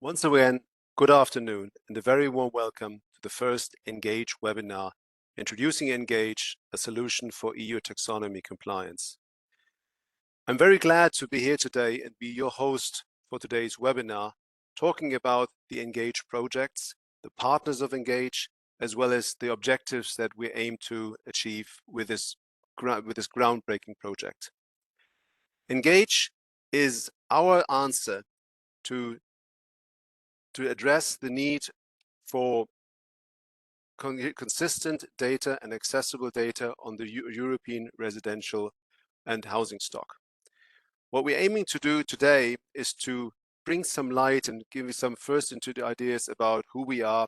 Once again, good afternoon and a very warm welcome to the first Engage webinar, Introducing Engage, a solution for EU Taxonomy Compliance. I'm very glad to be here today and be your host for today's webinar, talking about the Engage projects, the partners of Engage, as well as the objectives that we aim to achieve with this groundbreaking project. Engage is our answer to address the need for consistent data and accessible data on the European residential and housing stock. What we're aiming to do today is to bring some light and give you some first into the ideas about who we are,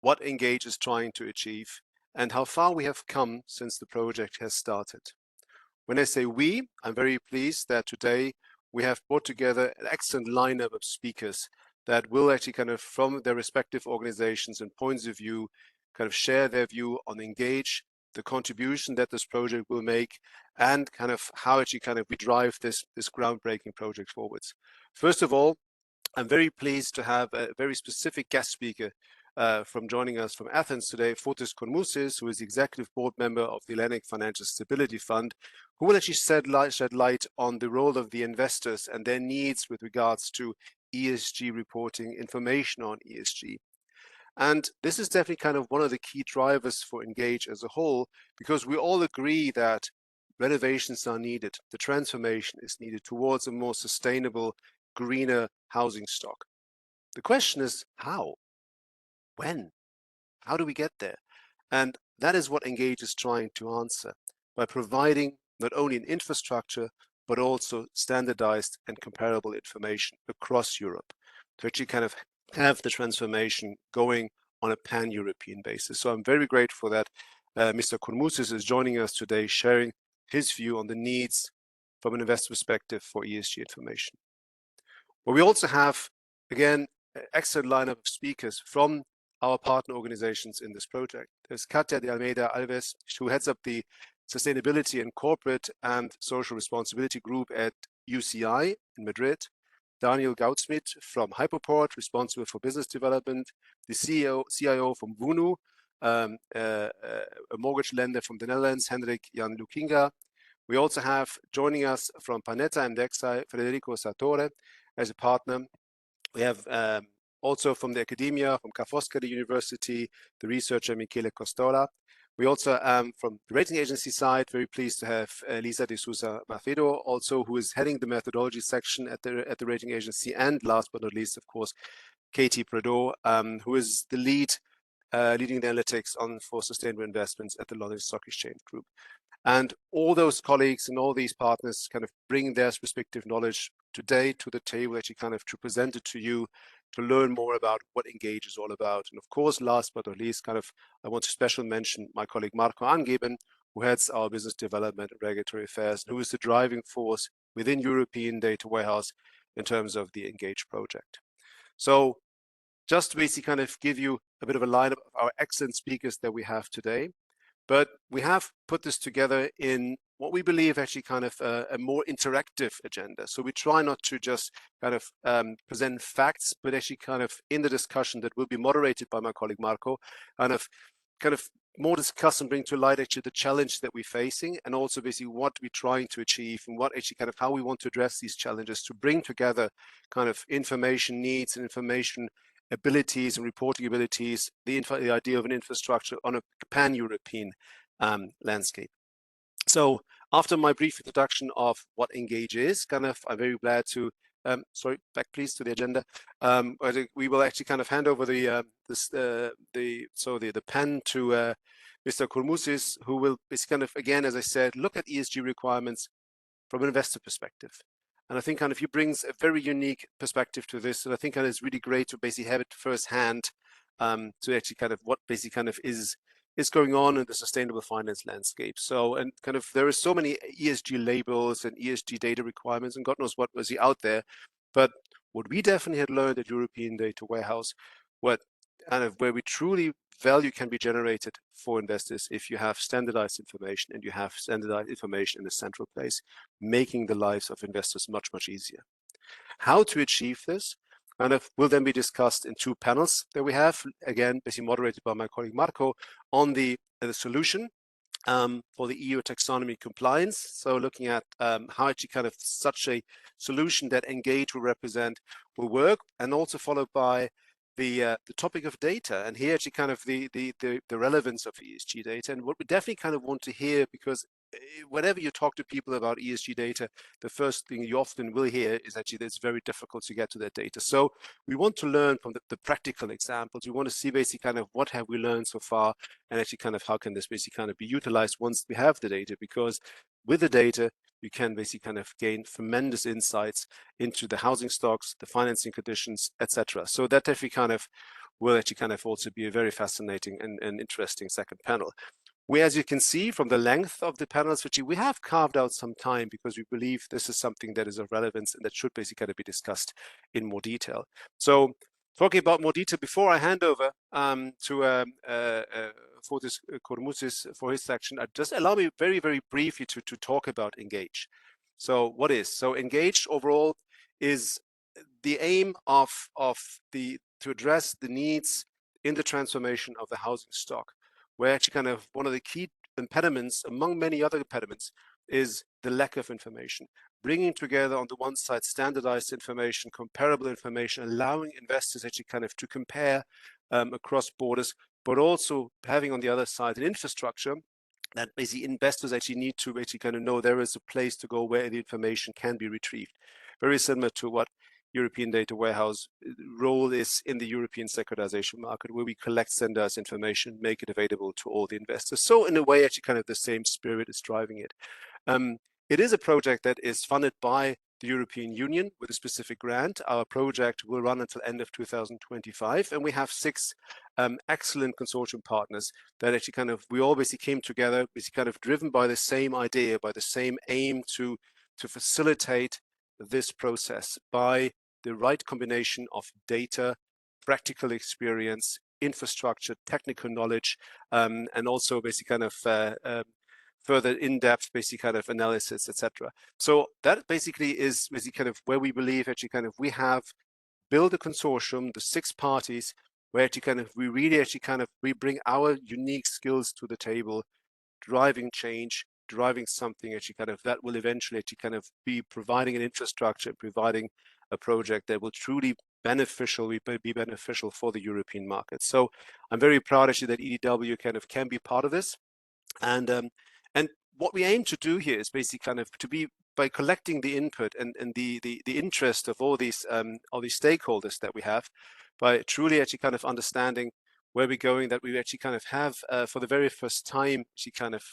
what Engage is trying to achieve, and how far we have come since the project has started. When I say we, I'm very pleased that today we have brought together an excellent lineup of speakers that will actually from their respective organizations and points of view, share their view on Engage, the contribution that this project will make, and how actually we drive this groundbreaking project forwards. First of all, I'm very pleased to have a very specific guest speaker from joining us from Athens today, Fotis Konmousis, who is the executive board member of the Hellenic Financial Stability Fund, who will actually shed light on the role of the investors and their needs with regards to ESG reporting, information on ESG. And this is definitely one of the key drivers for Engage as a whole, because we all agree that renovations are needed. The transformation is needed towards a more sustainable, greener housing stock. The question is how? When? How do we get there? And that is what Engage is trying to answer by providing not only an infrastructure, but also standardized and comparable information across Europe to actually have the transformation going on a pan-European basis. So I'm very grateful that Mr. Konmousis is joining us today, sharing his view on the needs from an investor perspective for ESG information. But we also have, again, an excellent lineup of speakers from our partner organizations in this project. There's Katia de Almeida Alves, who heads up the Sustainability and Corporate and Social Responsibility Group at UCI in Madrid. Daniel Goudsmit from Hyperport, responsible for business development. The CIO from Vunu, a mortgage lender from the Netherlands, Hendrik Jan Lukinga. We also have joining us from Panetta and Dexai, Federico Sartore as a partner. We have also from the academia, from Ca' Foscari University, the researcher Michele Costola. We also, from the rating agency side, very pleased to have Lisa de Sousa Macedo, also who is heading the methodology section at the rating agency. And last but not least, of course, Katie Prideaux, who is the leading the analytics for sustainable investments at the London Stock Exchange Group. And all those colleagues and all these partners bring their respective knowledge today to the table, actually to present it to you, to learn more about what Engage is all about. And of course, last but not least, I want to special mention my colleague Marco Angeben, who heads our business development and regulatory affairs, and who is the driving force within European Data Warehouse in terms of the Engage project. So just to basically give you a bit of a lineup of our excellent speakers that we have today. But we have put this together in what we believe actually a more interactive agenda. So we try not to just present facts, but actually in the discussion that will be moderated by my colleague Marco, more discuss and bring to light actually the challenge that we're facing, and also basically what we're trying to achieve and what actually how we want to address these challenges, to bring together information needs and information abilities and reporting abilities, the idea of an infrastructure on a pan-European landscape. So after my brief introduction of what Engage is, I'm very glad to, sorry, back please to the agenda. We will actually hand over the pen to Mr. Konmousis, who will basically again, as I said, look at ESG requirements from an investor perspective. And I think he brings a very unique perspective to this. And I think it's really great to basically have it firsthand to actually what basically is going on in the sustainable finance landscape. So, and there are so many ESG labels and ESG data requirements, and God knows what was out there. But what we definitely had learned at European Data Warehouse, where we truly value can be generated for investors if you have standardized information and you have standardized information in a central place, making the lives of investors much, much easier. How to achieve this? kind of will then be discussed in 2 panels that we have, again, basically moderated by my colleague Marco, on the solution for the EU Taxonomy Compliance. So looking at how actually kind of such a solution that Engage will represent will work, and also followed by the topic of data, and here actually kind of the relevance of ESG data, and what we definitely kind of want to hear, because whenever you talk to people about ESG data, the first thing you often will hear is actually that it's very difficult to get to that data. So we want to learn from the practical examples. We want to see basically kind of what have we learned so far, and actually kind of how can this basically kind of be utilized once we have the data, because with the data, you can basically kind of gain tremendous insights into the housing stocks, the financing conditions, etc. So that definitely kind of will actually kind of also be a very fascinating and interesting second panel. As you can see from the length of the panels, which we have carved out some time because we believe this is something that is of relevance and that should basically kind of be discussed in more detail. So talking about more detail, before I hand over to Fotis Kormouzis for his section, just allow me very, very briefly to talk about Engage. So what is? So Engage overall is the aim to address the needs in the transformation of the housing stock, where actually kind of one of the key impediments, among many other impediments, is the lack of information. Bringing together on the one side standardized information, comparable information, allowing investors actually kind of to compare across borders, but also having on the other side an infrastructure that basically investors actually need to basically kind of know there is a place to go where the information can be retrieved. Very similar to what European Data Warehouse role is in the European securitization market, where we collect standardized information, make it available to all the investors. So in a way, actually kind of the same spirit is driving it. It is a project that is funded by the European Union with a specific grant. Our project will run until end of 2025, and we have 6 excellent consortium partners that actually kind of, we all basically came together, basically kind of driven by the same idea, by the same aim to facilitate this process by the right combination of data, practical experience, infrastructure, technical knowledge, and also basically kind of further in-depth basically kind of analysis, etc. So that basically is basically kind of where we believe actually kind of we have built a consortium, the 6 parties, where actually kind of we really actually kind of we bring our unique skills to the table, driving change, driving something actually kind of that will eventually actually kind of be providing an infrastructure, providing a project that will truly be beneficial for the European market. So I'm very proud actually that EDW kind of can be part of this. And what we aim to do here is basically kind of to be, by collecting the input and the interest of all these stakeholders that we have, by truly actually kind of understanding where we're going, that we actually kind of have for the very first time actually kind of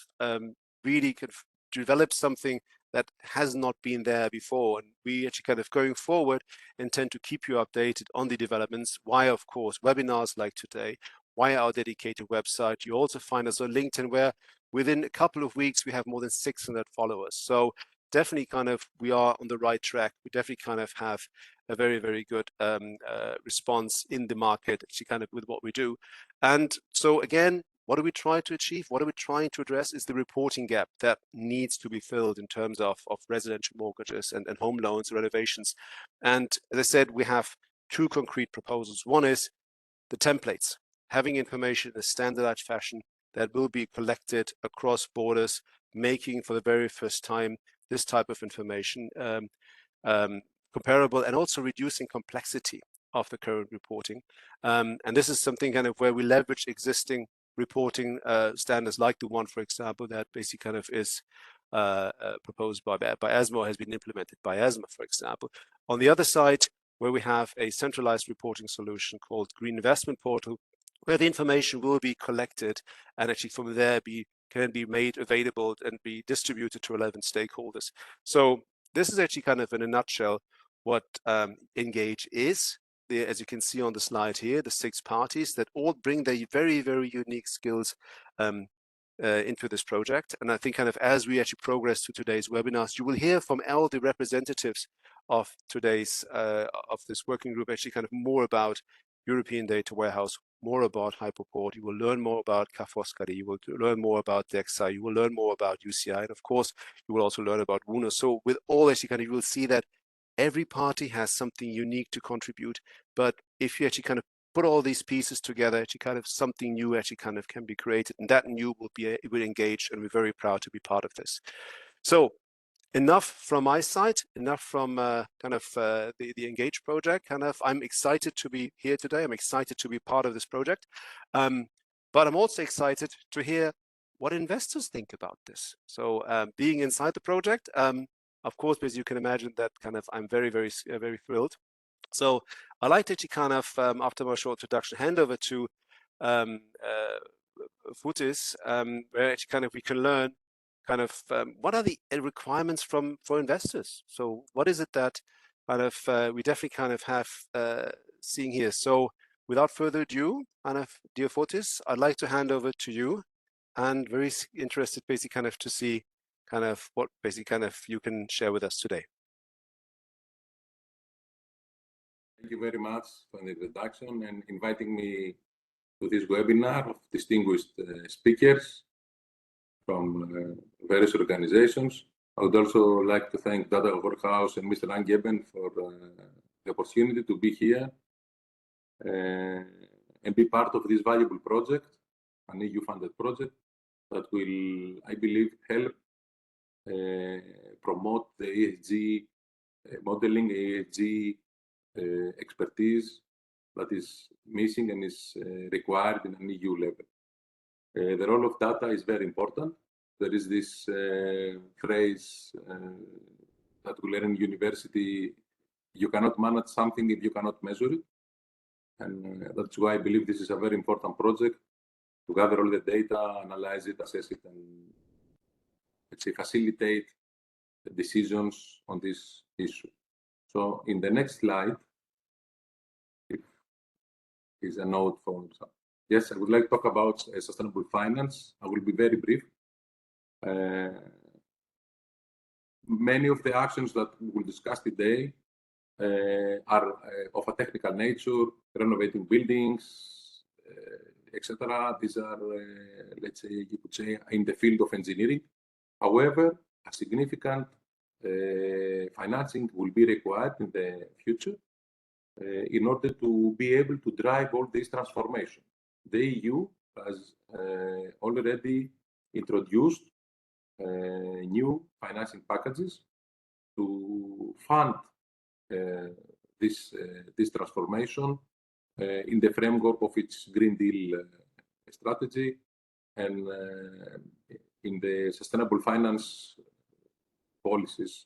really kind of develop something that has not been there before. And we actually kind of going forward intend to keep you updated on the developments via, of course, webinars like today, via our dedicated website. You also find us on LinkedIn, where within a couple of weeks we have more than 600 followers. So definitely kind of we are on the right track. We definitely kind of have a very, very good response in the market actually kind of with what we do. And so again, what do we try to achieve? What are we trying to address is the reporting gap that needs to be filled in terms of residential mortgages and home loans, renovations. And as I said, we have 2 concrete proposals. One is the templates, having information in a standardized fashion that will be collected across borders, making for the very first time this type of information comparable, and also reducing complexity of the current reporting. And this is something kind of where we leverage existing reporting standards, like the one, for example, that basically kind of is proposed by ESMA, has been implemented by ESMA, for example. On the other side, where we have a centralized reporting solution called Green Investment Portal, where the information will be collected and actually from there can be made available and be distributed to relevant stakeholders. So this is actually kind of in a nutshell what Engage is. As you can see on the slide here, the 6 parties that all bring their very, very unique skills into this project. And I think kind of as we actually progress to today's webinars, you will hear from all the representatives of today's of this working group actually kind of more about European Data Warehouse, more about Hyperport. You will learn more about Kafoskari. You will learn more about DEXA. You will learn more about UCI, and of course, you will also learn about WUNO. So with all actually kind of, you will see that every party has something unique to contribute. But if you actually kind of put all these pieces together, actually kind of something new actually kind of can be created, and that new will engage, and we're very proud to be part of this. So enough from my side, enough from the Engage project. I'm excited to be here today. I'm excited to be part of this project, but I'm also excited to hear what investors think about this. So being inside the project, of course, as you can imagine, that I'm very, very, very thrilled. So I'd like to actually after my short introduction, hand over to Fotis, where actually we can learn what are the requirements for investors. So what is it that we definitely have seeing here. So without further ado, dear Fotis, I'd like to hand over to you, and very interested basically to see what basically you can share with us today. Thank you very much for the introduction and inviting me to this webinar of distinguished speakers from various organizations. I would also like to thank Dada Workhouse and Mr. Angeben for the opportunity to be here and be part of this valuable project, an EU-funded project that will, I believe, help promote the ESG modeling, ESG expertise that is missing and is required in an EU level. The role of data is very important. There is this phrase that we learn in university: you cannot manage something if you cannot measure it. And that's why I believe this is a very important project, to gather all the data, analyze it, assess it, and let's say facilitate the decisions on this issue. So in the next slide, if is a note for some. Yes, I would like to talk about sustainable finance. I will be very brief. Many of the actions that we will discuss today are of a technical nature, renovating buildings, etc. These are, let's say, you could say, in the field of engineering. However, a significant financing will be required in the future in order to be able to drive all this transformation. The EU has already introduced new financing packages to fund this transformation in the framework of its Green Deal strategy and in the sustainable finance policies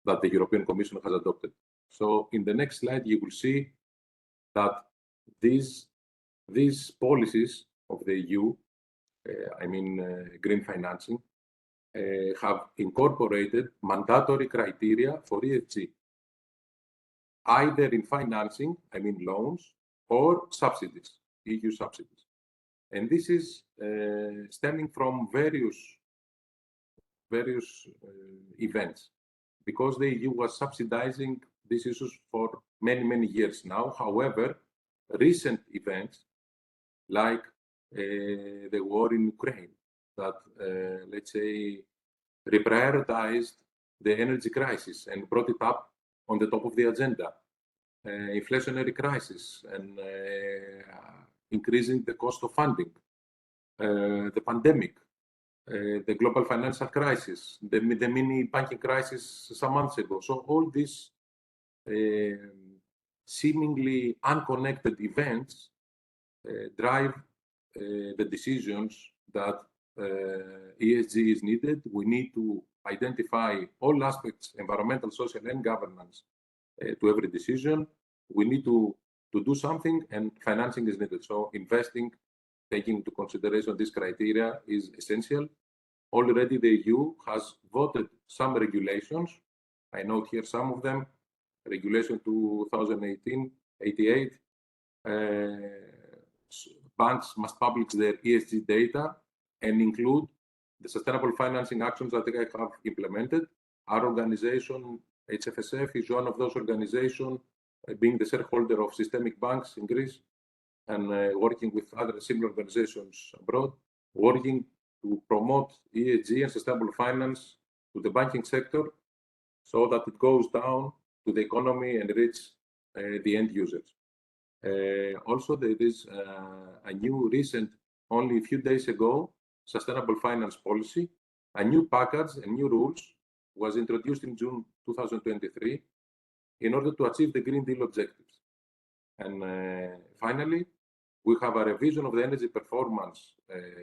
that the European Commission has adopted. So in the next slide, you will see that these policies of the EU, green financing, have incorporated mandatory criteria for ESG, either in financing, loans, or subsidies, EU subsidies. And this is stemming from various events, because the EU was subsidizing these issues for many, many years now. However, recent events like the war in Ukraine that, let's say, reprioritized the energy crisis and brought it up on the top of the agenda. Inflationary crisis and increasing the cost of funding, the pandemic, the global financial crisis, the mini banking crisis some months ago. So all these seemingly unconnected events drive the decisions that ESG is needed. We need to identify all aspects, environmental, social, and governance, to every decision. We need to do something, and financing is needed. So investing, taking into consideration this criteria, is essential. Already the EU has voted some regulations. I note here some of them. Regulation 2018-88. Banks must publish their ESG data and include the sustainable financing actions that they have implemented. Our organization, HFSF, is one of those organizations, being the shareholder of systemic banks in Greece and working with other similar organizations abroad, working to promote ESG and sustainable finance to the banking sector so that it goes down to the economy and reach the end users. Also, there is a new recent, only a few days ago, sustainable finance policy, a new package and new rules was introduced in June 2023 in order to achieve the Green Deal objectives. And finally, we have a revision of the Energy Performance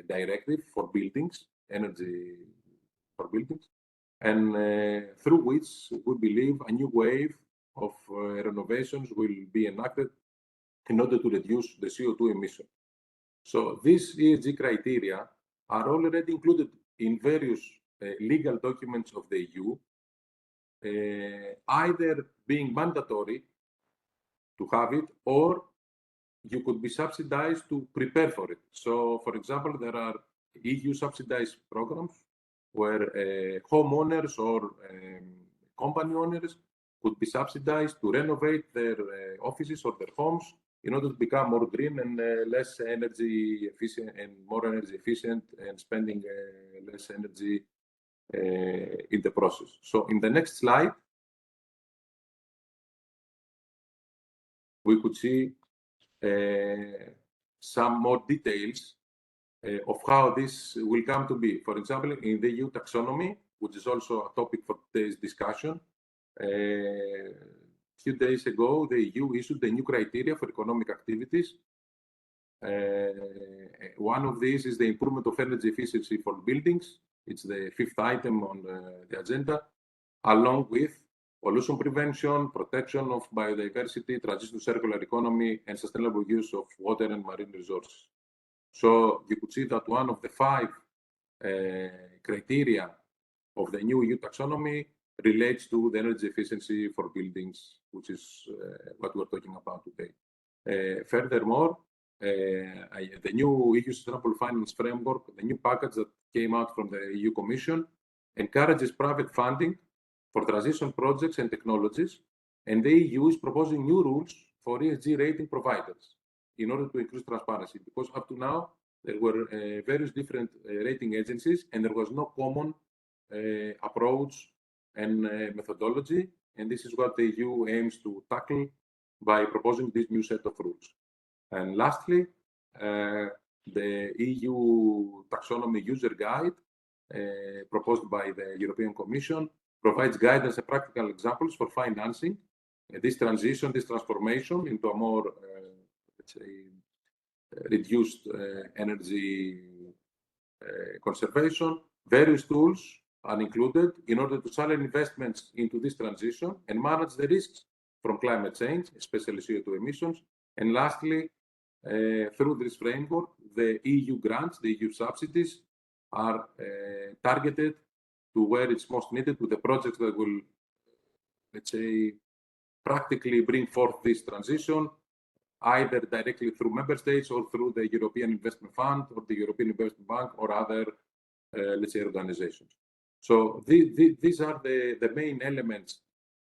Directive for buildings, energy for buildings, and through which we believe a new wave of renovations will be enacted in order to reduce the CO2 emission. So these ESG criteria are already included in various legal documents of the EU, either being mandatory to have it, or you could be subsidized to prepare for it. So, for example, there are EU subsidized programs where homeowners or company owners could be subsidized to renovate their offices or their homes in order to become more green and less energy efficient and more energy efficient and spending less energy in the process. So in the next slide, we could see some more details of how this will come to be. For example, in the EU Taxonomy, which is also a topic for today's discussion, a few days ago, the EU issued the new criteria for economic activities. One of these is the improvement of energy efficiency for buildings. It's the fifth item on the agenda, along with pollution prevention, protection of biodiversity, transition to circular economy, and sustainable use of water and marine resources. So you could see that one of the 5 criteria of the new EU taxonomy relates to the energy efficiency for buildings, which is what we're talking about today. Furthermore, the new EU Sustainable Finance Framework, the new package that came out from the EU Commission, encourages private funding for transition projects and technologies, and the EU is proposing new rules for ESG rating providers in order to increase transparency, because up to now there were various different rating agencies and there was no common approach and methodology, and this is what the EU aims to tackle by proposing this new set of rules. And lastly, the EU Taxonomy User Guide proposed by the European Commission provides guidance and practical examples for financing this transition, this transformation into a more, let's say, reduced energy conservation. Various tools are included in order to channel investments into this transition and manage the risks from climate change, especially CO2 emissions. And lastly, through this framework, the EU grants, the EU subsidies are targeted to where it's most needed, to the projects that will, let's say, practically bring forth this transition, either directly through member states or through the European Investment Fund or the European Investment Bank or other, let's say, organizations. So these are the main elements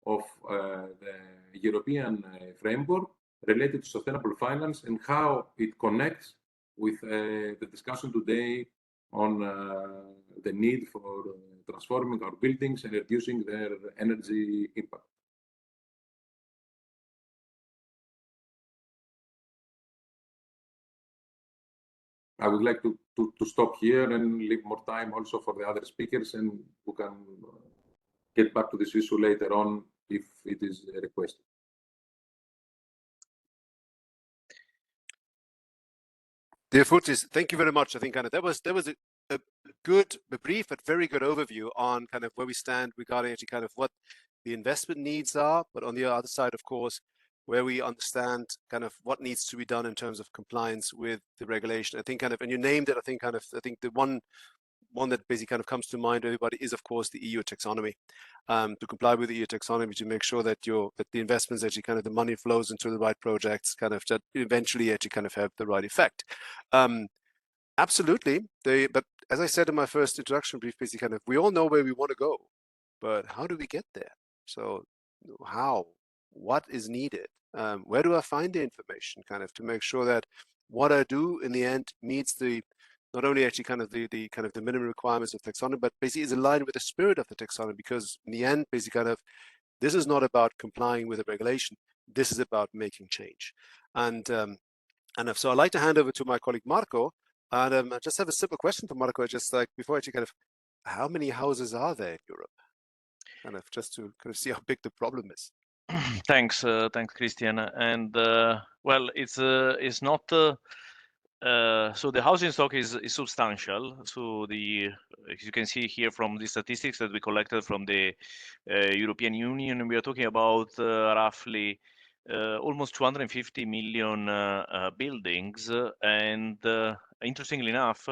of the European framework related to sustainable finance and how it connects with the discussion today on the need for transforming our buildings and reducing their energy impact. I would like to stop here and leave more time also for the other speakers, and we can get back to this issue later on if it is requested. Dear Fotis, thank you very much. I think kind of that was a brief but very good overview on kind of where we stand regarding actually kind of what the investment needs are, but on the other side, of course, where we understand kind of what needs to be done in terms of compliance with the regulation. I think kind of, and you named it, I think the one that basically kind of comes to mind to everybody is, of course, the EU taxonomy. To comply with the EU taxonomy, to make sure that the investments actually kind of the money flows into the right projects, kind of that eventually actually kind of have the right effect. Absolutely, but as I said in my first introduction brief, basically kind of we all know where we want to go, but how do we get there? So how? What is needed? Where do I find the information kind of to make sure that what I do in the end meets the not only actually kind of the minimum requirements of taxonomy, but basically is aligned with the spirit of the taxonomy, because in the end, basically kind of This is not about complying with a regulation. This is about making change. And so I'd like to hand over to my colleague Marco, and I just have a simple question for Marco, just like before I kind of, how many houses are there in Europe? Kind of just to kind of see how big the problem is. Thanks, Christian. And well, it's not. So the housing stock is substantial. So as you can see here from the statistics that we collected from the European Union, we are talking about roughly almost 250 million buildings. And interestingly enough,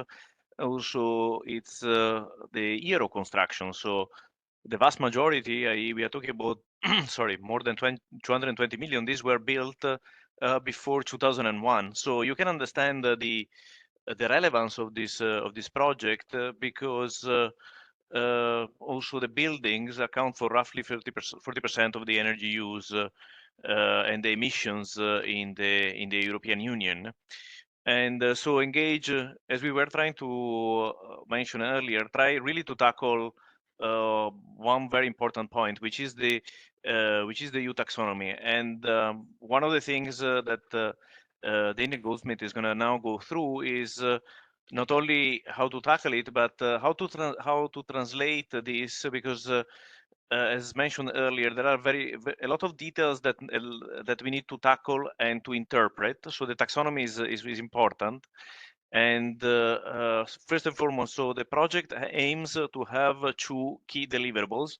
also it's the year of construction. So the vast majority, i.e. we are talking about, sorry, more than 220 million, these were built before 2001. So you can understand the relevance of this project because also the buildings account for roughly 40% of the energy use and the emissions in the European Union. And so engage, as we were trying to mention earlier, try really to tackle one very important point, which is the EU Taxonomy. And one of the things that Daniel Goldsmith is going to now go through is not only how to tackle it, but how to translate this, because as mentioned earlier, there are a lot of details that we need to tackle and to interpret. So the taxonomy is important. And first and foremost, so the project aims to have two key deliverables.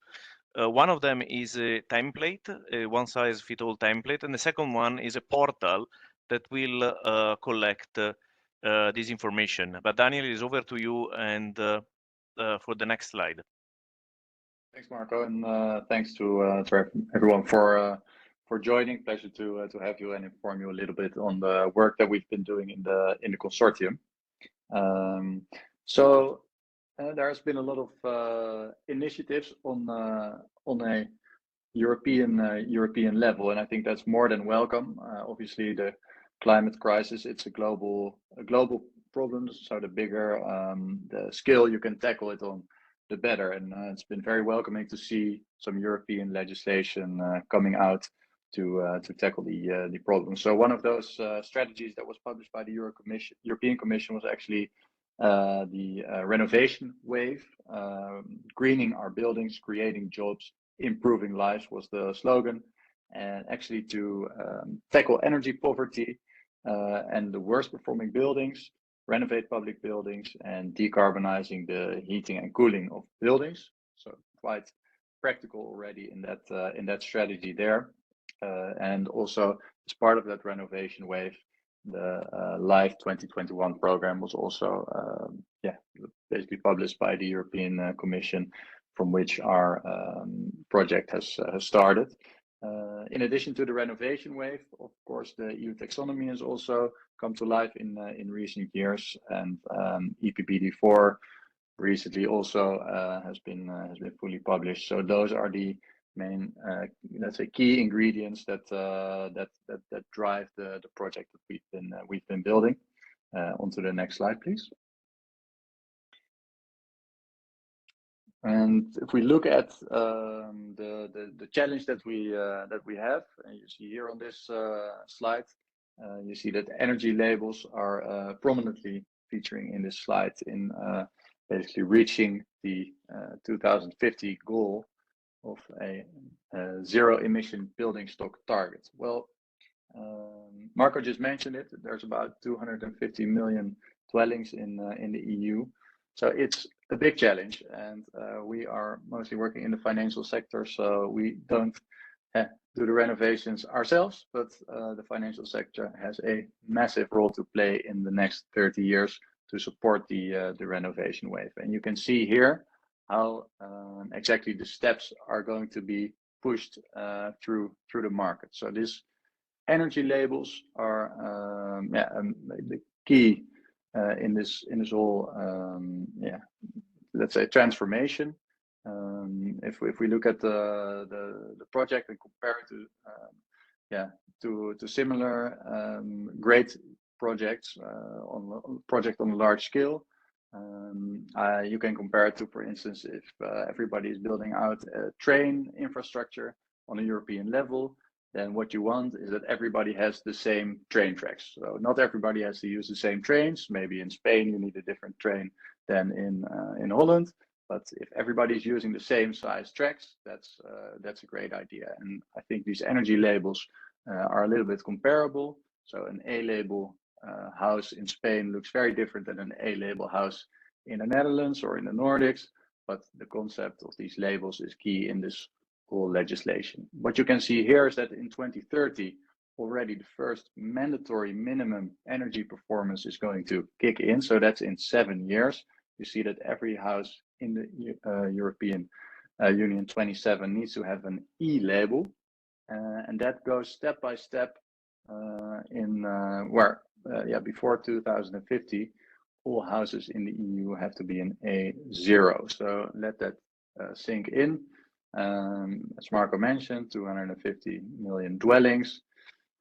One of them is a template, a one-size-fits-all template, and the second one is a portal that will collect this information. But Daniel, is over to you, and for the next slide. Thanks, Marco, and thanks to everyone for joining. Pleasure to have you and inform you a little bit on the work that we've been doing in the consortium. So there has been a lot of initiatives on a European level, and I think that's more than welcome. Obviously, the climate crisis, it's a global problem. So the bigger the scale you can tackle it on, the better. And it's been very welcoming to see some European legislation coming out to tackle the problem. So one of those strategies that was published by the European Commission was actually the Renovation Wave. Greening our buildings, creating jobs, improving lives was the slogan. And actually to tackle energy poverty and the worst performing buildings, renovate public buildings, and decarbonizing the heating and cooling of buildings. So quite practical already in that strategy there. And also as part of that Renovation Wave, the Live 2021 program was also basically published by the European Commission, from which our project has started. In addition to the Renovation Wave, of course, the EU Taxonomy has also come to life in recent years, and EPBD4 recently also has been fully published. So those are the main, let's say, key ingredients that drive the project that we've been building. Onto the next slide, please. And if we look at the challenge that we have, and you see here on this slide, you see that energy labels are prominently featuring in this slide in basically reaching the 2050 goal of a zero emission building stock target. Well, Marco just mentioned it. There's about 250 million dwellings in the EU. So it's a big challenge, and we are mostly working in the financial sector, so we don't do the renovations ourselves, but the financial sector has a massive role to play in the next 30 years to support the Renovation Wave. And you can see here how exactly the steps are going to be pushed through the market. So these energy labels are the key in this whole let's say transformation. If we look at the project and compare it to similar great projects on a large scale, you can compare it to, for instance, if everybody is building out a train infrastructure, on a European level, then what you want is that everybody has the same train tracks. So not everybody has to use the same trains. Maybe in Spain you need a different train than in Holland. But if everybody's using the same size tracks, that's a great idea. And I think these energy labels are a little bit comparable. So an A-label house in Spain looks very different than an A-label house in the Netherlands or in the Nordics. But the concept of these labels is key in this whole legislation. What you can see here is that in 2030, already the first mandatory minimum energy performance is going to kick in. So that's in 7 years. You see that every house in the European Union 27 needs to have an E label. And that goes step by step before 2050, all houses in the EU have to be an A0. So let that sink in. As Marco mentioned, 250 million dwellings,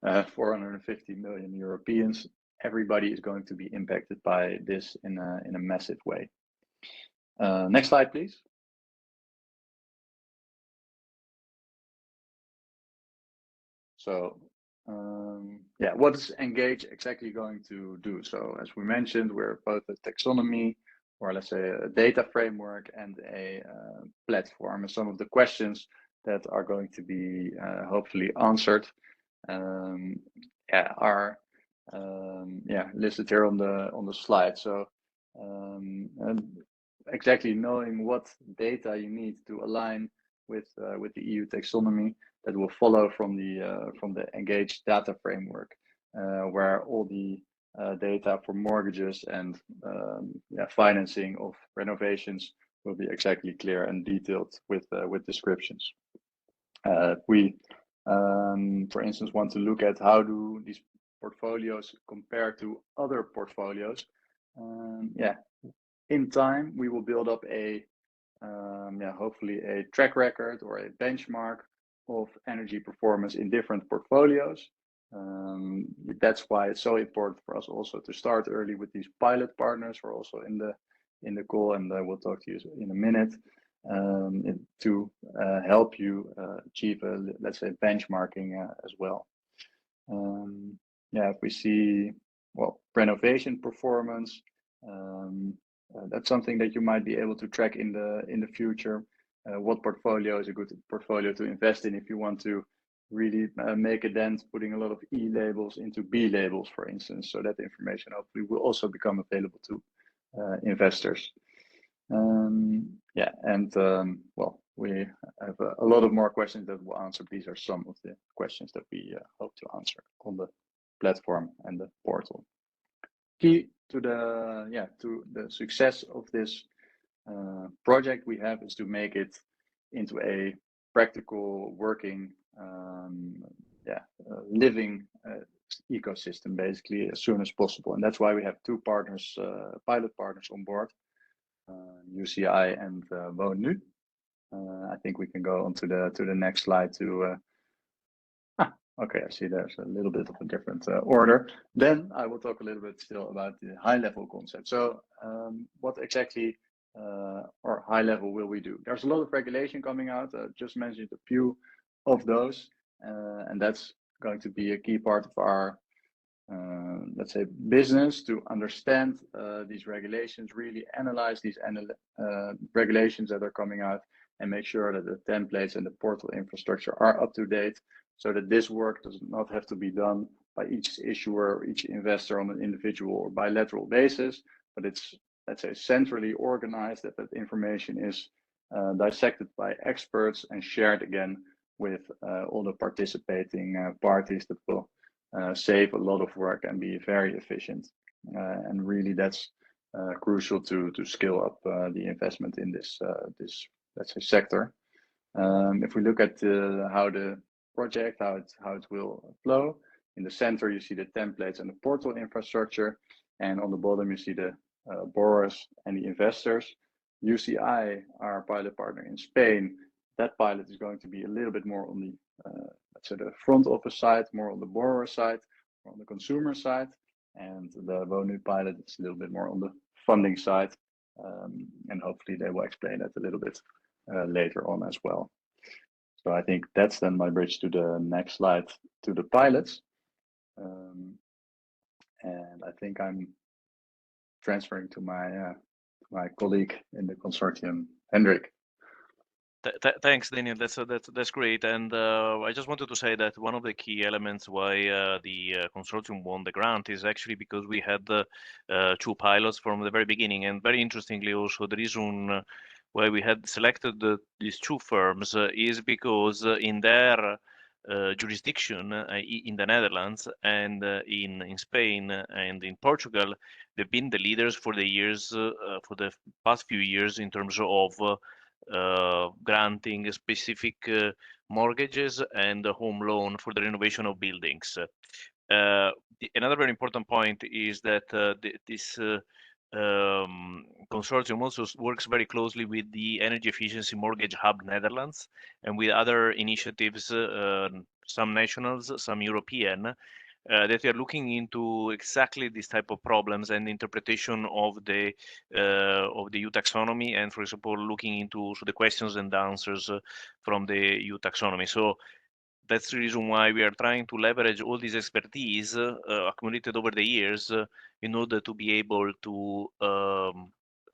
450 million Europeans. Everybody is going to be impacted by this in a massive way. Next slide, please. So, what is envisaged exactly going to do? So, as we mentioned, we're both a taxonomy, or let's say a data framework, and a platform. And some of the questions that are going to be hopefully answered are listed here on the slide. So exactly knowing what data you need to align with the EU taxonomy that will follow from the envisaged data framework, where all the data for mortgages and financing of renovations will be exactly clear and detailed with descriptions. We, for instance, want to look at how do these portfolios compare to other portfolios. In time, we will build up hopefully a track record or a benchmark of energy performance in different portfolios. That's why it's so important for us also to start early with these pilot partners. We're also in the call, and we'll talk to you in a minute, to help you achieve let's say benchmarking as well. If we see renovation performance, that's something that you might be able to track in the future. What portfolio is a good portfolio to invest in if you want to really make a dent, putting a lot of E labels into B labels, for instance. So that information hopefully will also become available to investors. We have a lot of more questions that we'll answer. These are some of the questions that we hope to answer on the platform and the portal. Key to the success of this project we have is to make it into a practical, working, living ecosystem basically as soon as possible. And that's why we have two partners, pilot partners on board, UCI and Woonnu. I think we can go on to the next slide to. Okay, I see there's a little bit of a different order. Then I will talk a little bit still about the high-level concept. So what exactly or high level will we do? There's a lot of regulation coming out. Just mentioned a few of those, and that's going to be a key part of our let's say business, to understand these regulations, really analyze these regulations that are coming out, and make sure that the templates and the portal infrastructure are up to date, so that this work does not have to be done by each issuer or each investor on an individual or bilateral basis, but it's, let's say, centrally organized, that information is dissected by experts and shared again with all the participating parties. That will save a lot of work and be very efficient. And really that's crucial to scale up the investment in this let's say sector. If we look at how the project, how it will flow, in the center you see the templates and the portal infrastructure, and on the bottom you see the borrowers and the investors. UCI, our pilot partner in Spain, that pilot is going to be a little bit more on the let's say the front office side, more on the borrower side, more on the consumer side, and the Woonnu pilot is a little bit more on the funding side, and hopefully they will explain that a little bit later on as well. So I think that's then my bridge to the next slide, to the pilots. And I think I'm transferring to my colleague in the consortium, Hendrik. Thanks, Daniel. That's great. And I just wanted to say that one of the key elements why the consortium won the grant is actually because we had two pilots from the very beginning. And very interestingly, also the reason why we had selected these two firms is because in their jurisdiction in the Netherlands and in Spain and in Portugal, they've been the leaders for the years for the past few years in terms of granting specific mortgages and a home loan for the renovation of buildings. Another very important point is that this consortium also works very closely with the Energy Efficiency Mortgage Hub Netherlands and with other initiatives, some nationals, some European, that we are looking into exactly this type of problems and interpretation of the EU Taxonomy, and for example, looking into the questions and answers from the EU Taxonomy. So that's the reason why we are trying to leverage all this expertise accumulated over the years in order to be able to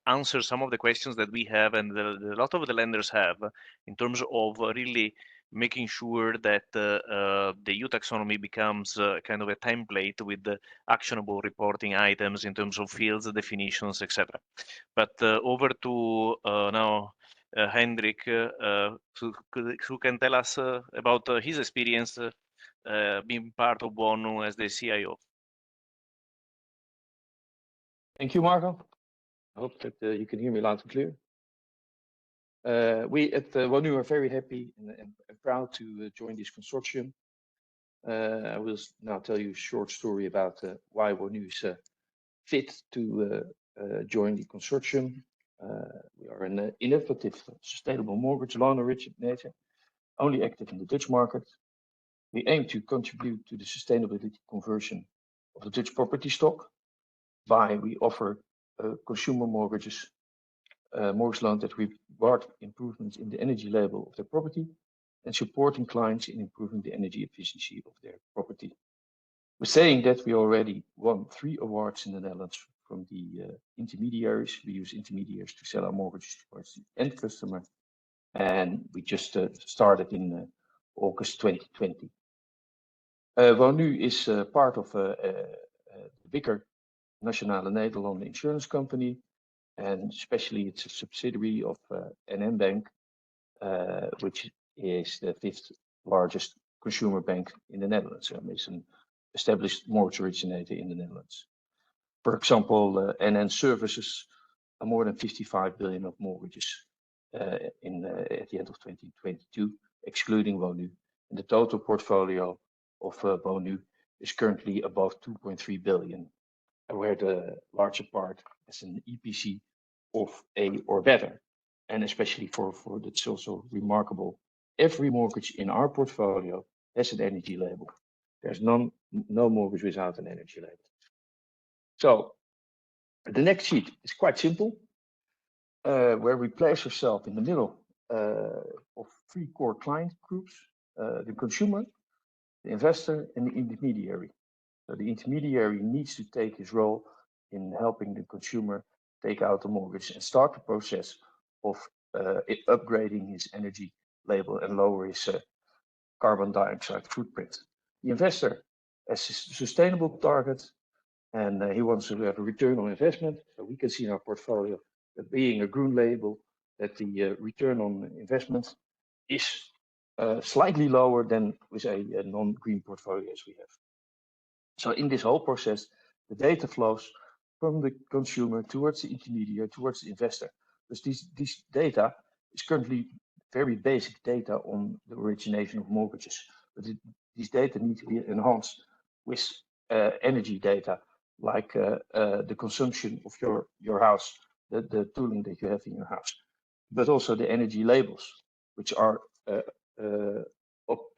answer some of the questions that we have and a lot of the lenders have in terms of really making sure that the EU Taxonomy becomes kind of a template with the actionable reporting items in terms of fields, definitions, etc. But over to now Hendrik, who can tell us about his experience being part of WONU as the CIO. Thank you, Marco. I hope that you can hear me loud and clear. We at WONU are very happy and proud to join this consortium. I will now tell you a short story about why WONU is fit to join the consortium. We are an innovative, sustainable mortgage loan originator, only active in the Dutch market. We aim to contribute to the sustainability conversion of the Dutch property stock by we offer consumer mortgages, mortgage loans that reward improvements in the energy label of their property and supporting clients in improving the energy efficiency of their property. We're saying that we already won 3 awards in the Netherlands from the intermediaries. We use intermediaries to sell our mortgages towards the end customer, and we just started in August 2020. WONU is part of the bigger Nationale Nederlanden insurance company, and especially it's a subsidiary of NN Bank, which is the 5th largest consumer bank in the Netherlands. It's an established mortgage originator in the Netherlands. For example, NN services more than 55 billion of mortgages at the end of 2022, excluding WONU. And the total portfolio of WONU is currently above 2.3 billion, where the larger part is an EPC of A or better. And especially for that's also remarkable, every mortgage in our portfolio has an energy label. There's no mortgage without an energy label. So the next sheet is quite simple, where we place ourselves in the middle of 3 core client groups: the consumer, the investor, and the intermediary. So the intermediary needs to take his role in helping the consumer take out the mortgage and start the process of upgrading his energy label and lower his carbon dioxide footprint. The investor has a sustainable target, and he wants to have a return on investment. So we can see in our portfolio that being a green label, that the return on investment is slightly lower than with a non-green portfolio as we have. So in this whole process, the data flows from the consumer towards the intermediary, towards the investor. Because this data is currently very basic data on the origination of mortgages, but these data need to be enhanced with energy data, like the consumption of your house, the tooling that you have in your house, but also the energy labels, which are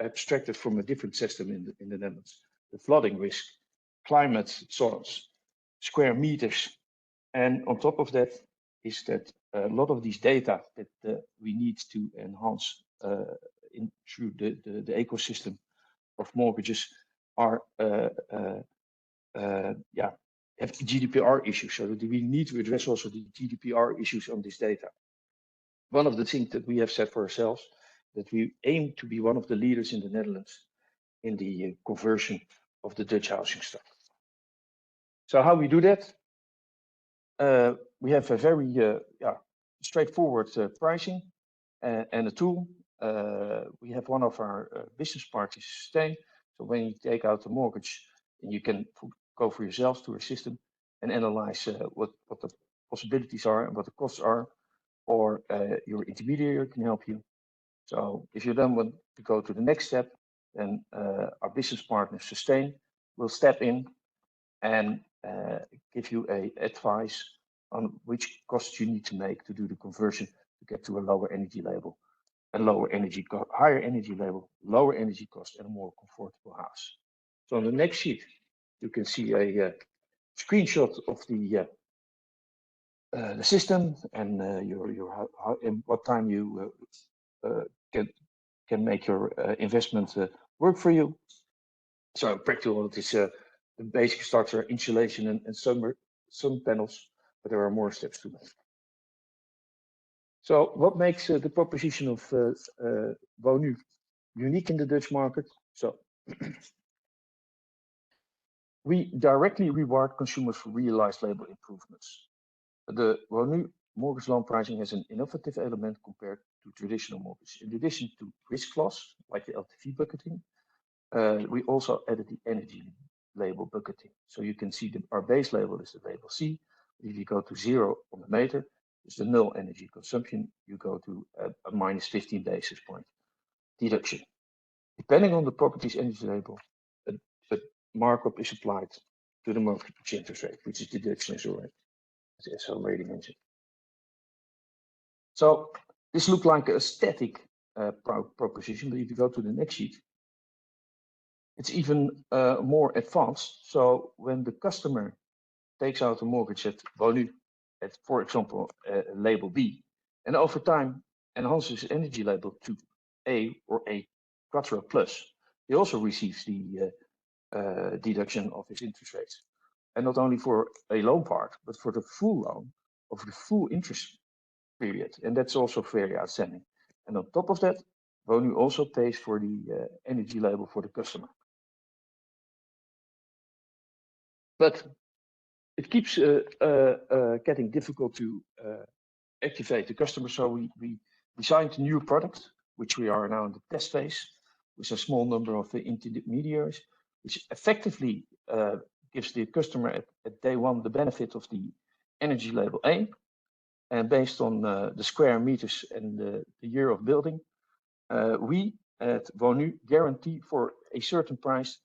abstracted from a different system in the Netherlands. The flooding risk, climate zones, square meters, and on top of that is that a lot of these data that we need to enhance through the ecosystem of mortgages are have GDPR issues, so that we need to address also the GDPR issues on this data. One of the things that we have set for ourselves, that we aim to be one of the leaders in the Netherlands in the conversion of the Dutch housing stock. So how we do that? We have a very straightforward pricing and a tool. We have one of our business partners, Sustain. So when you take out the mortgage, you can go for yourselves to a system and analyze what the possibilities are and what the costs are, or your intermediary can help you. So if you then want to go to the next step, then our business partner, Sustain, will step in and give you advice on which costs you need to make to do the conversion to get to a lower energy label, a lower energy higher energy label, lower energy cost, and a more comfortable house. So on the next sheet, you can see a screenshot of the system and how in what time you can make your investment work for you. So practical, it is the basic structure, insulation and sun panels, but there are more steps to make. So what makes the proposition of Wonu unique in the Dutch market? So we directly reward consumers for realized label improvements. The Wonu mortgage loan pricing has an innovative element compared to traditional mortgage. In addition to risk clause, like the LTV bucketing, we also added the energy label bucketing. So you can see that our base label is the label C. If you go to 0 on the meter, it's the null energy consumption. You go to a minus 15 basis point deduction. Depending on the property's energy label, a markup is applied to the mortgage interest rate, which is the Dutch national rate, as I already mentioned. So this looked like a static proposition, but if you go to the next sheet, it's even more advanced. So when the customer takes out a mortgage at Wonu, at, for example, label B, and over time enhances his energy label to A or A Quattro Plus, he also receives the deduction of his interest rates. And not only for a loan part, but for the full loan over the full interest period. And that's also very outstanding. And on top of that, Wonu also pays for the energy label for the customer. But it keeps getting difficult to activate the customer. So we designed a new product, which we are now in the test phase, with a small number of intermediaries, which effectively gives the customer at day one the benefit of the energy label A. And based on the square meters and the year of building, we at Wonu guarantee for a certain price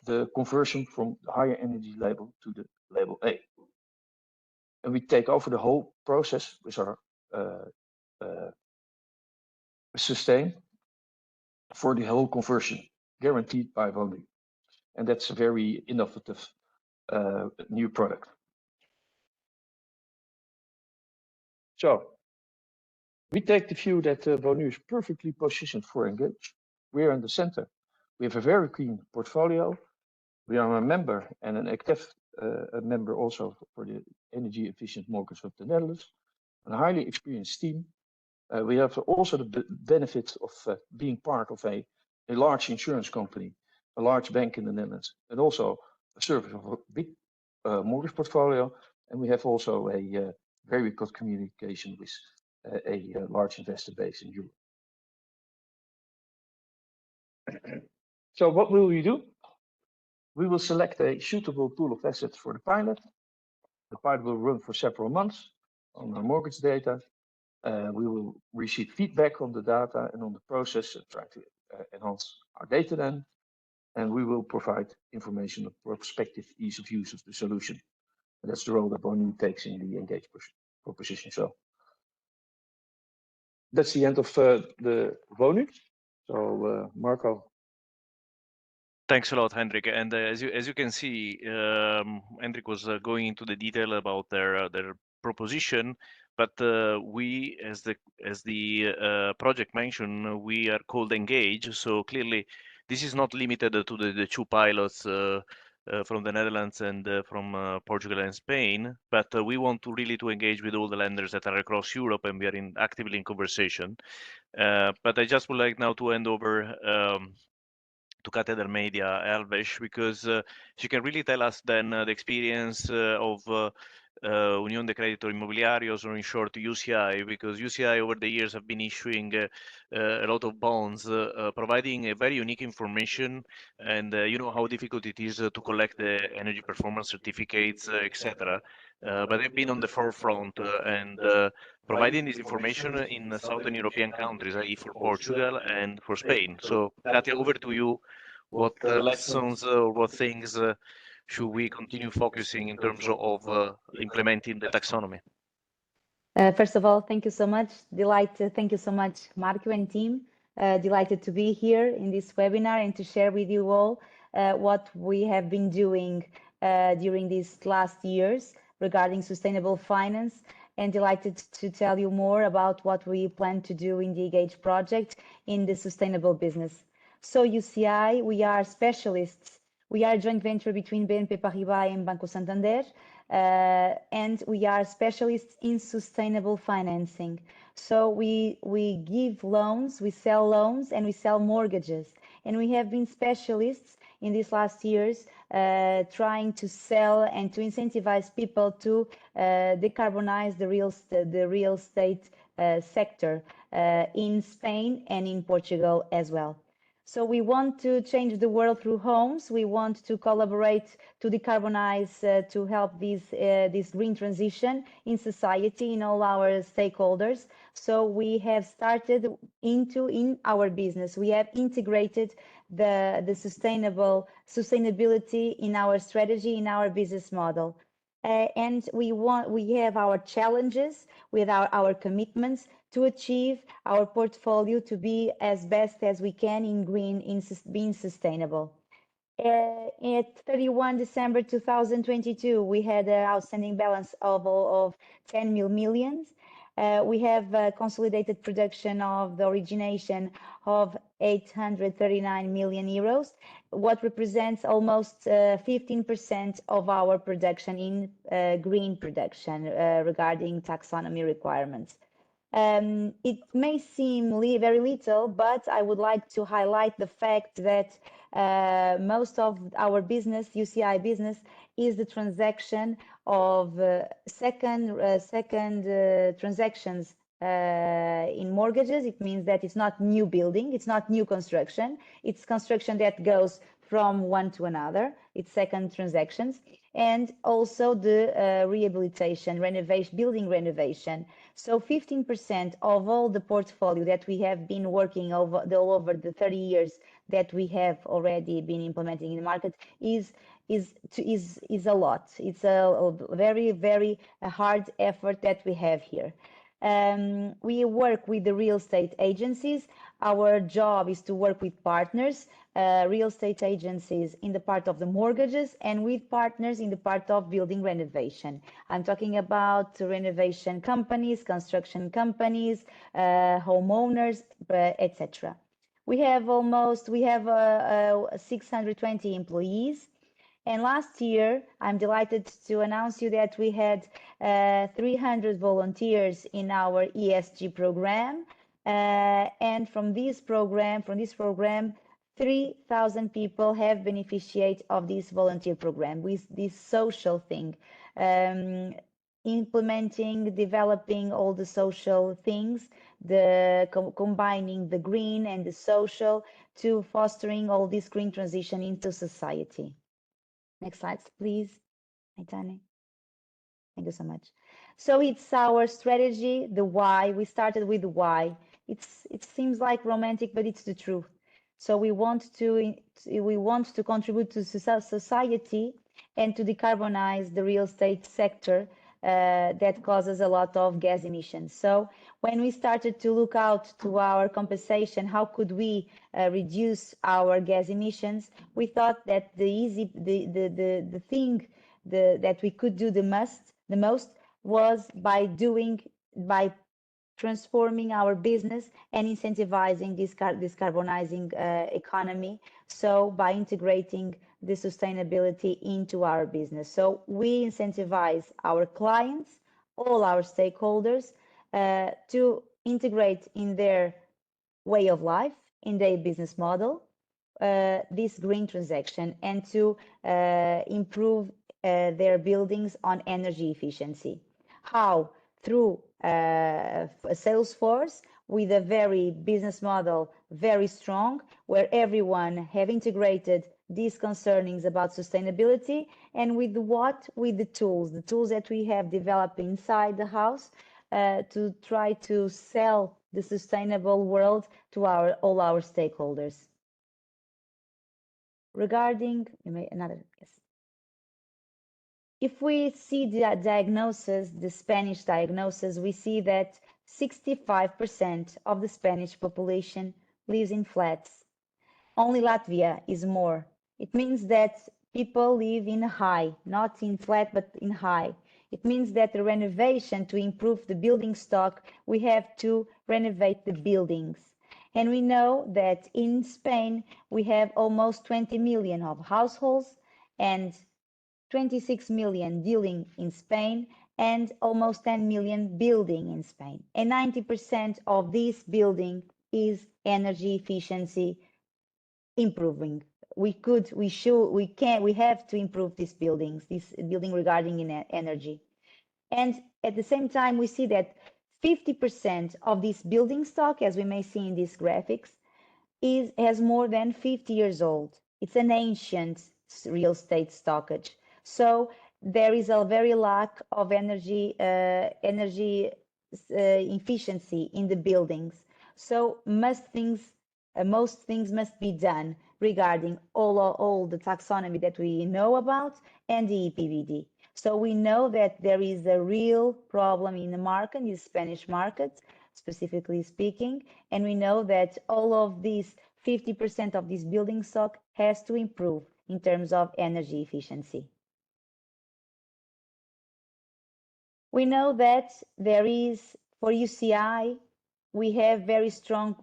the conversion from the higher energy label to the label A. And we take over the whole process with our Sustain for the whole conversion, guaranteed by Wonu. And that's a very innovative new product. So we take the view that Wonu is perfectly positioned for Engage. We are in the center. We have a very clean portfolio. We are a member and an active member also for the energy efficient mortgage of the Netherlands, a highly experienced team. We have also the benefit of being part of a large insurance company, a large bank in the Netherlands, and also a service of a big mortgage portfolio. And we have also a very good communication with a large investor base in Europe. So what will we do? We will select a suitable pool of assets for the pilot. The pilot will run for several months on our mortgage data. We will receive feedback on the data and on the process and try to enhance our data then. And we will provide information on prospective ease of use of the solution. And that's the role that Wonu takes in the Engage proposition. So that's the end of the Wonu. So Marco. Thanks a lot, Hendrik. And as you can see, Hendrik was going into the detail about their proposition, But we, as the project mentioned, we are called engage. So clearly, this is not limited to the two pilots from the Netherlands and from Portugal and Spain, but we want to really to engage with all the lenders that are across Europe, and we are actively in conversation. But I just would like now to hand over to Catedral Media, Alves, because she can really tell us then the experience of Unión de Crédito Inmobiliarios, or in short UCI, because UCI over the years have been issuing a lot of bonds, providing a very unique information, and you know how difficult it is to collect the energy performance certificates, etc. But they've been on the forefront and providing this information in Southern European countries, i.e. for Portugal and for Spain. So Katia, over to you. What lessons or what things should we continue focusing in terms of implementing the taxonomy? First of all, thank you so much. Thank you so much, Marco and team. Delighted to be here in this webinar and to share with you all what we have been doing during these last years regarding sustainable finance, and delighted to tell you more about what we plan to do in the Engage project in the sustainable business. So UCI, we are specialists. We are a joint venture between BNP Paribas and Banco Santander, and we are specialists in sustainable financing. So we give loans, we sell loans, and we sell mortgages. And we have been specialists in these last years trying to sell and to incentivize people to decarbonize the real estate sector in Spain and in Portugal as well. So we want to change the world through homes. We want to collaborate to decarbonize, to help this green transition in society, in all our stakeholders. So we have started in our business. We have integrated the sustainability in our strategy, in our business model. And we have our challenges with our commitments to achieve our portfolio to be as best as we can in green, in being sustainable. At 31 December 2022, we had an outstanding balance of 10 million. We have consolidated production of the origination of 839 million euros, what represents almost 15% of our production in green production regarding taxonomy requirements. It may seem very little, but I would like to highlight the fact that most of our business, UCI business, is the transaction of second transactions in mortgages. It means that it's not new building, it's not new construction, it's construction that goes from one to another, it's second transactions, and also the rehabilitation, renovation, building renovation. So 15% of all the portfolio that we have been working over the 30 years that we have already been implementing in the market is a lot. It's a very, very hard effort that we have here. We work with the real estate agencies. Our job is to work with partners, real estate agencies in the part of the mortgages, and with partners in the part of building renovation. I'm talking about renovation companies, construction companies, homeowners, etc. We have 620 employees. And last year, I'm delighted to announce you that we had 300 volunteers in our ESG program. And from this program, 3,000 people have beneficiated of this volunteer program with this social thing, implementing, developing all the social things, combining the green and the social to fostering all this green transition into society. Next slide, please, Aitane. Thank you so much. So it's our strategy, the why. We started with the why. It seems like romantic, but it's the truth. So we want to contribute to society and to decarbonize the real estate sector that causes a lot of gas emissions. So when we started to look out to our compensation, how could we reduce our gas emissions? We thought that that we could do the most was by doing by transforming our business and incentivizing this decarbonizing economy. So by integrating the sustainability into our business. So we incentivize our clients, all our stakeholders, to integrate in their way of life, in their business model, this green transaction, and to improve their buildings on energy efficiency. How? Through a sales force with a very business model, very strong, where everyone have integrated these concernings about sustainability, and with what? With the tools that we have developed inside the house to try to sell the sustainable world to all our stakeholders. Regarding, yes. If we see the diagnosis, the Spanish diagnosis, we see that 65% of the Spanish population lives in flats. Only Latvia is more. It means that people live in high, not in flat, but in high. It means that the renovation, to improve the building stock, we have to renovate the buildings. And we know that in Spain, we have almost 20 million of households and 26 million dealing in Spain and almost 10 million building in Spain. And 90% of this building is energy efficiency improving. We have to improve these buildings, this building regarding energy. And at the same time, we see that 50% of this building stock, as we may see in these graphics, has more than 50 years old. It's an ancient real estate stockage. So there is a very lack of energy efficiency in the buildings. So most things must be done regarding all the taxonomy that we know about and the EPBD. So we know that there is a real problem in the market, in the Spanish market, specifically speaking, and we know that all of these 50% of this building stock has to improve in terms of energy efficiency. We know that there is, for UCI, we are very strong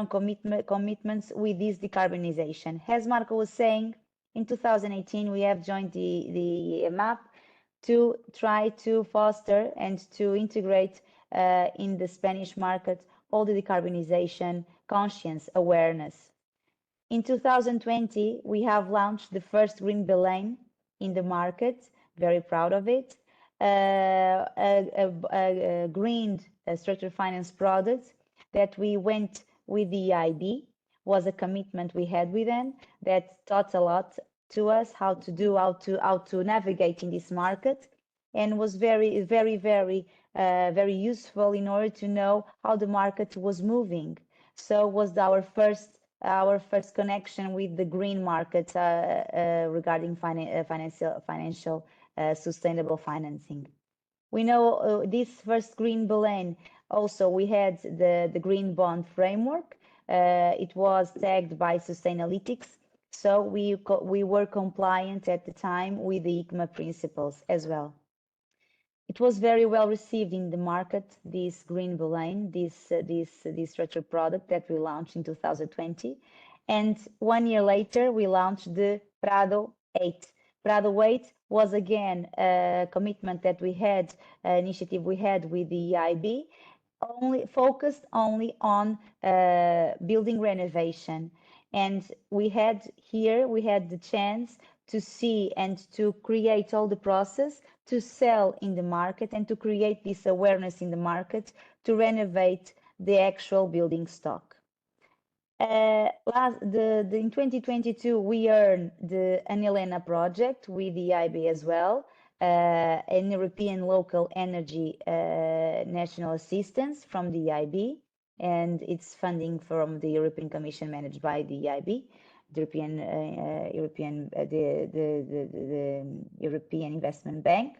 commitments with this decarbonization. As Marco was saying, in 2018, we have joined the MAP to try to foster and to integrate in the Spanish market all the decarbonization conscience awareness. In 2020, we have launched the first green lane in the market, very proud of it. A green structured finance product that we went with the EIB, was a commitment we had with them that taught a lot to us how to navigate in this market, and was very useful in order to know how the market was moving. So was our first connection with the green market regarding financial sustainable financing. We know this first green lane. Also, we had the green bond framework. It was tagged by Sustainalytics, so we were compliant at the time with the ICMA principles as well. It was very well received in the market, this green lane, this structured product that we launched in 2020. And 1 year later, we launched the Prado 8. Prado 8 was again a commitment that we had, an initiative we had with the EIB, focused only on building renovation. And we had the chance to see and to create all the process to sell in the market and to create this awareness in the market to renovate the actual building stock. In 2022, we earned the Anelena project with the EIB as well, an European local energy national assistance from the EIB, and it's funding from the European Commission managed by the EIB, the European Investment Bank.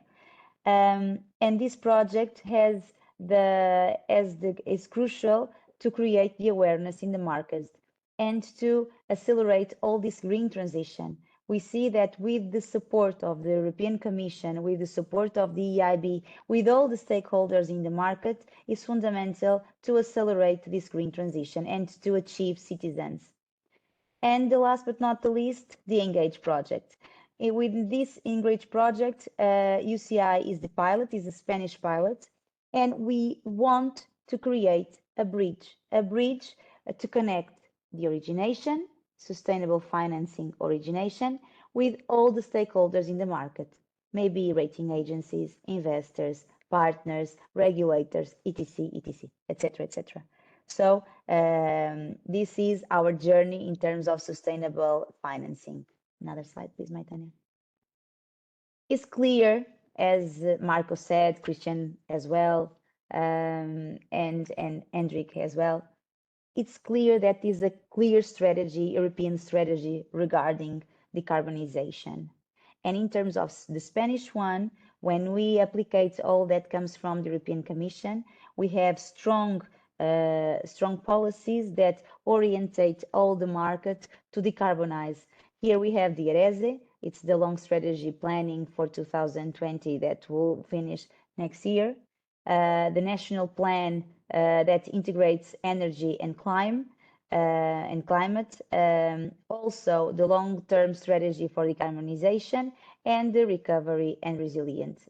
And this project is crucial to create the awareness in the markets and to accelerate all this green transition. we see that with the support of the European Commission, with the support of the EIB, with all the stakeholders in the market, is fundamental to accelerate this green transition and to achieve citizens. And the last but not the least, the Engage project. With this Engage project, UCI is the pilot, is a Spanish pilot, and we want to create a bridge to connect the origination, sustainable financing origination, with all the stakeholders in the market, maybe rating agencies, investors, partners, regulators, etc., etc., etc., etc. So this is our journey in terms of sustainable financing. Another slide, please, Maitanya. It's clear, as Marco said, Christian as well, and Hendrik as well, it's clear that is a clear strategy, European strategy regarding decarbonization. And in terms of the Spanish one, when we applicate all that comes from the European Commission, we have strong policies that orientate all the market to decarbonize. Here we have the ERESE, it's the long strategy planning for 2020 that will finish next year. The national plan that integrates energy and climate. Also the long-term strategy for decarbonization and the recovery and resilience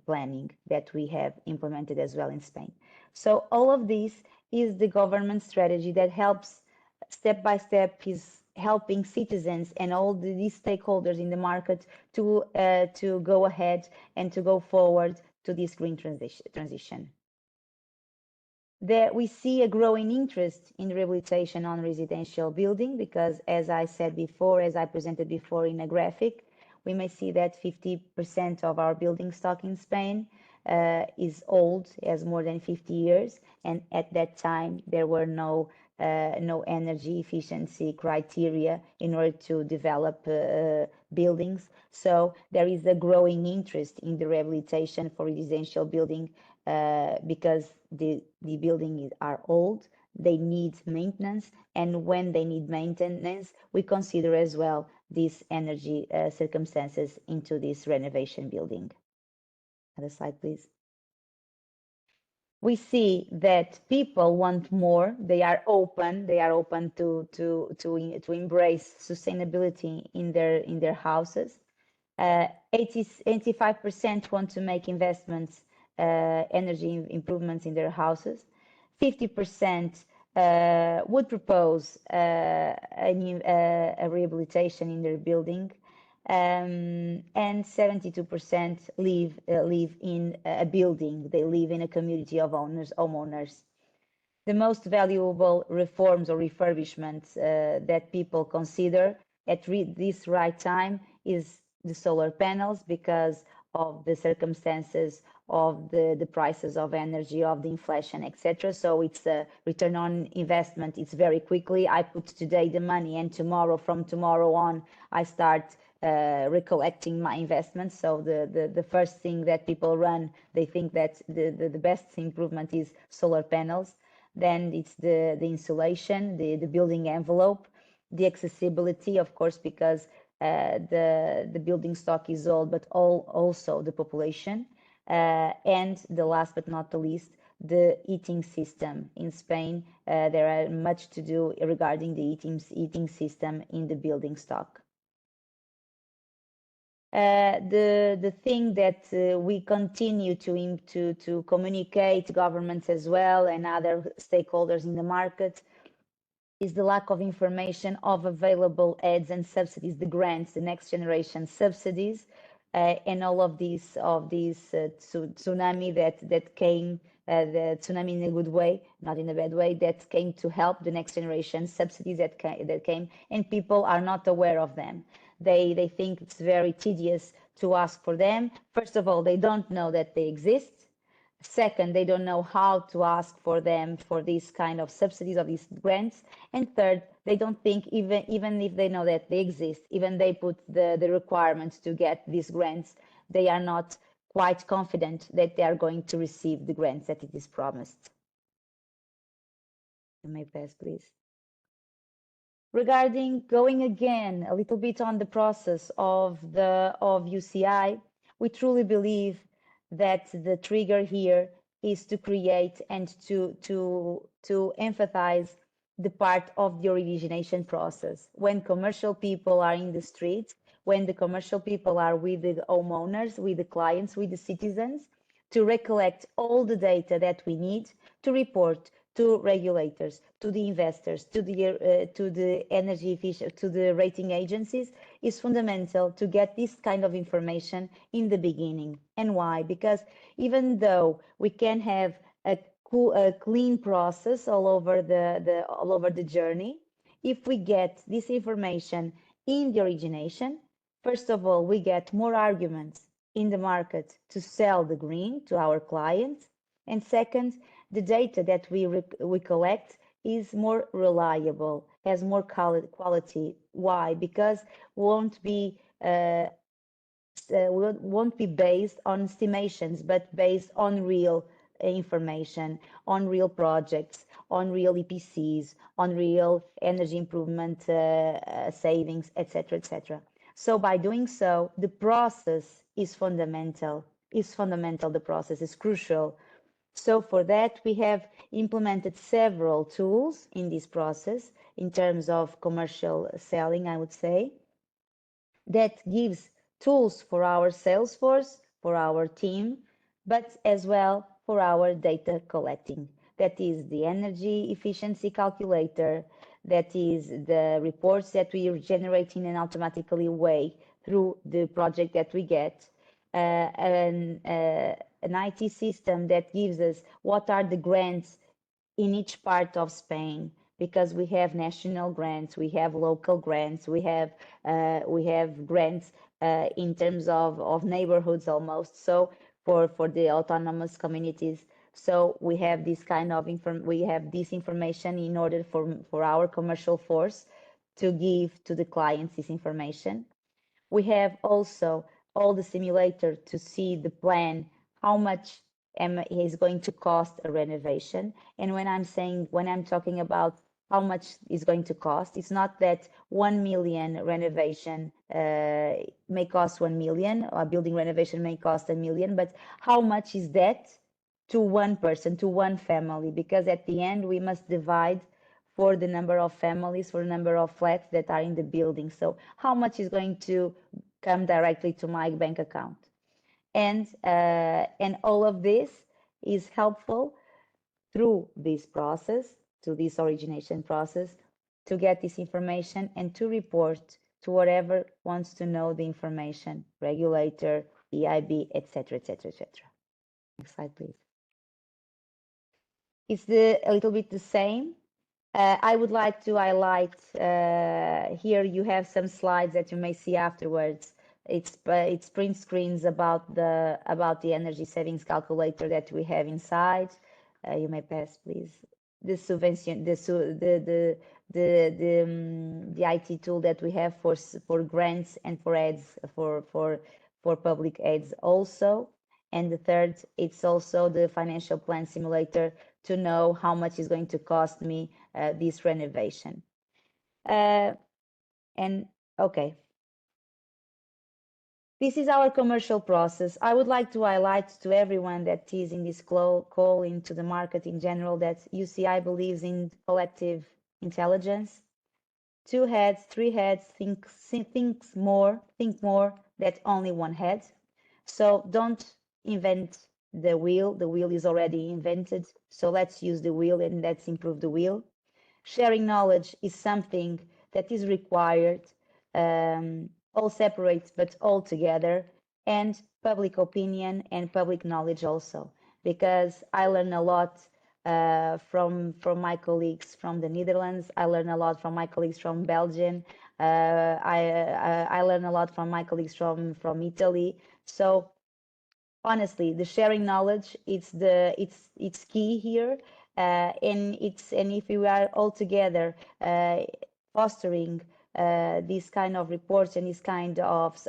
planning that we have implemented as well in Spain. So all of this is the government strategy that helps step by step, is helping citizens and all these stakeholders in the market to go ahead and to go forward to this green transition. There we see a growing interest in rehabilitation on residential building because, as I said before, as I presented before in a graphic, we may see that 50% of our building stock in Spain is old, has more than 50 years, and at that time there were no energy efficiency criteria in order to develop buildings. So there is a growing interest in the rehabilitation for residential building because the buildings are old, they need maintenance, and when they need maintenance, we consider as well these energy circumstances into this renovation building. Other slide, please. We see that people want more. They are open. They are open to embrace sustainability in their houses. 85% want to make investments, energy improvements in their houses. 50% would propose a rehabilitation in their building. And 72% live in a building. They live in a community of homeowners. The most valuable reforms or refurbishments that people consider at this right time is the solar panels because of the circumstances of the prices of energy, of the inflation, etc. So it's a return on investment. It's very quickly. I put today the money and from tomorrow on, I start recollecting my investments. So the first thing that people run, they think that the best improvement is solar panels. Then it's the insulation, the building envelope, the accessibility, of course, because the building stock is old, but also the population. And the last but not the least, the heating system. In Spain, there are much to do regarding the heating system in the building stock. The thing that we continue to communicate, governments as well and other stakeholders in the market, is the lack of information of available aids and subsidies, the grants, the next generation subsidies, and all of these tsunami that came, the tsunami in a good way, not in a bad way, that came to help the next generation subsidies that came, and people are not aware of them. They think it's very tedious to ask for them. First of all, they don't know that they exist. Second, they don't know how to ask for them for these kind of subsidies of these grants. And third, they don't think even if they know that they exist, even they put the requirements to get these grants, they are not quite confident that they are going to receive the grants that it is promised. You may pass, please. Regarding going again a little bit on the process of UCI, we truly believe that the trigger here is to create and to emphasize the part of the origination process. When commercial people are in the streets, when the commercial people are with the homeowners, with the clients, with the citizens, to recollect all the data that we need to report to regulators, to the investors, to the energy efficient, to the rating agencies, is fundamental to get this kind of information in the beginning. And why? Because even though we can have a clean process all over the journey, if we get this information in the origination, first of all, we get more arguments in the market to sell the green to our clients, and second, the data that we collect is more reliable, has more quality. Why? Because won't be based on estimations, but based on real information, on real projects, on real EPCs, on real energy improvement savings, etc., etc. So by doing so, the process is fundamental. The process is crucial. So for that, we have implemented several tools in this process in terms of commercial selling, I would say, that gives tools for our sales force, for our team, but as well for our data collecting. That is the energy efficiency calculator, that is the reports that we are generating in an automatically way through the project that we get, an IT system that gives us what are the grants in each part of Spain, because we have national grants, we have local grants, we have grants in terms of neighborhoods almost. So for the autonomous communities, so we have this kind of information in order for our commercial force to give to the clients this information. We have also all the simulator to see the plan, how much is going to cost a renovation. And when I'm talking about how much is going to cost, it's not that 1 million renovation may cost 1 million, or building renovation may cost 1 million, but how much is that to one person, to one family? Because at the end, we must divide for the number of families, for the number of flats that are in the building. So how much is going to come directly to my bank account? And all of this is helpful through this process, to this origination process, to get this information and to report to whatever wants to know the information, regulator, EIB, etc., etc., etc. Next slide, please. It's a little bit the same. I would like to highlight here. You have some slides that you may see afterwards. It's print screens about the energy savings calculator that we have inside. You may pass, please. The subvention, the IT tool that we have for grants and for ads, for public ads also. And the third, it's also the financial plan simulator to know how much is going to cost me this renovation. And okay. This is our commercial process. I would like to highlight to everyone that is in this call into the market in general that UCI believes in collective intelligence. 2 heads, 3 heads, think more than only one head. So don't invent the wheel. The wheel is already invented. So let's use the wheel and let's improve the wheel. Sharing knowledge is something that is required. All separate but all together, and public opinion and public knowledge also, because I learn a lot from my colleagues from the Netherlands. I learn a lot from my colleagues from Belgium. I learn a lot from my colleagues from Italy. So honestly, the sharing knowledge, it's key here, and if we are all together fostering these kind of reports and this kind of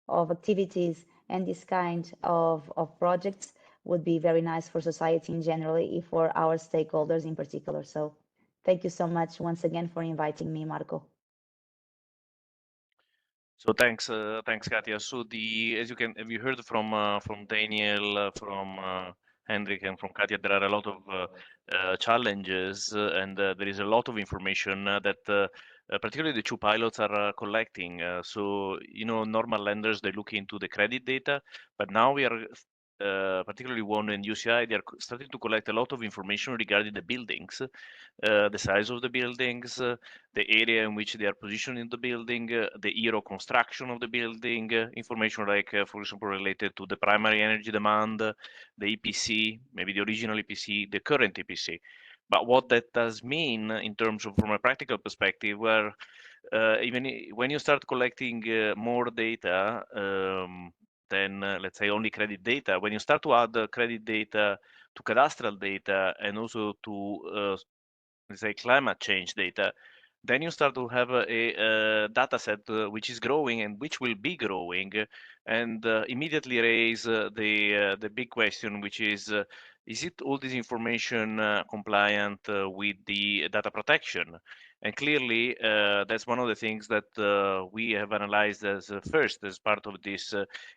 activities and this kind of projects would be very nice for society in general, for our stakeholders in particular. So Thank you so much once again for inviting me, Marco. So thanks, Katia. So as you heard from Daniel, from Hendrik, and from Katia, there are a lot of challenges, and there is a lot of information that particularly the two pilots are collecting. So normal lenders, they look into the credit data, but now we are particularly one in UCI, they are starting to collect a lot of information regarding the buildings, the size of the buildings, the area in which they are positioned in the building, the year of construction of the building, information like, for example, related to the primary energy demand, the EPC, maybe the original EPC, the current EPC. But what that does mean in terms of, from a practical perspective, where even when you start collecting more data than, let's say, only credit data, when you start to add credit data to cadastral data and also to let's say climate change data, then you start to have a data set which is growing and which will be growing, and immediately raise the big question, which is it all this information compliant with the data protection? And clearly, that's one of the things that we have analyzed as first as part of this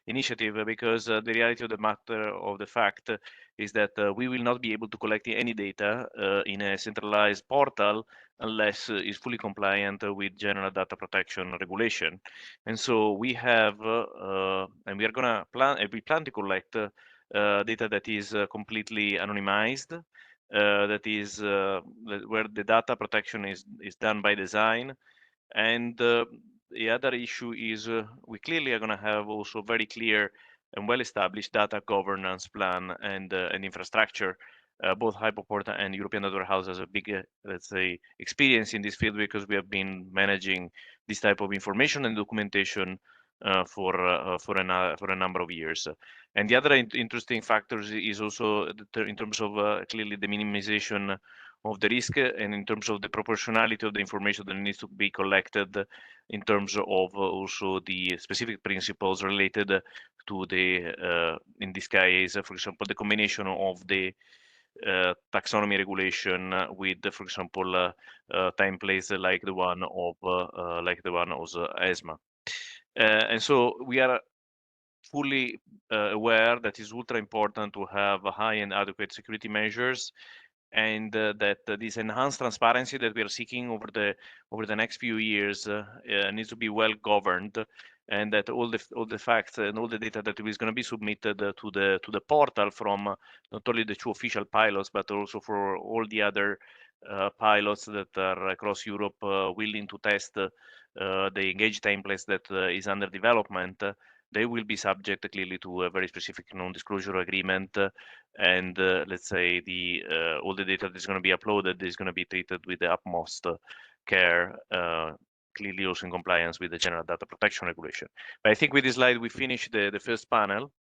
initiative, because the reality of the matter of the fact is that we will not be able to collect any data in a centralized portal unless it's fully compliant with general data protection regulation. And so we have, and we are gonna we plan to collect data that is completely anonymized, that is where the data protection is done by design. And the other issue is we clearly are going to have also very clear and well-established data governance plan and infrastructure. Both Hypoporta and European Data Warehouse has a big, let's say, experience in this field, because we have been managing this type of information and documentation for a number of years. And the other interesting factors is also in terms of clearly the minimization of the risk, and in terms of the proportionality of the information that needs to be collected, in terms of also the specific principles related to the, in this case, for example, the combination of the taxonomy regulation with, for example, templates like the one of ESMA. And so we are fully aware that it's ultra important to have high and adequate security measures, and that this enhanced transparency that we are seeking over the next few years needs to be well governed, and that all the facts and all the data that is going to be submitted to the portal from not only the two official pilots, but also for all the other pilots that are across Europe willing to test the engaged templates that is under development. They will be subject clearly to a very specific non-disclosure agreement, and let's say all the data that is going to be uploaded is going to be treated with the utmost care, clearly also in compliance with the general data protection regulation. But I think with this slide we finish the first panel,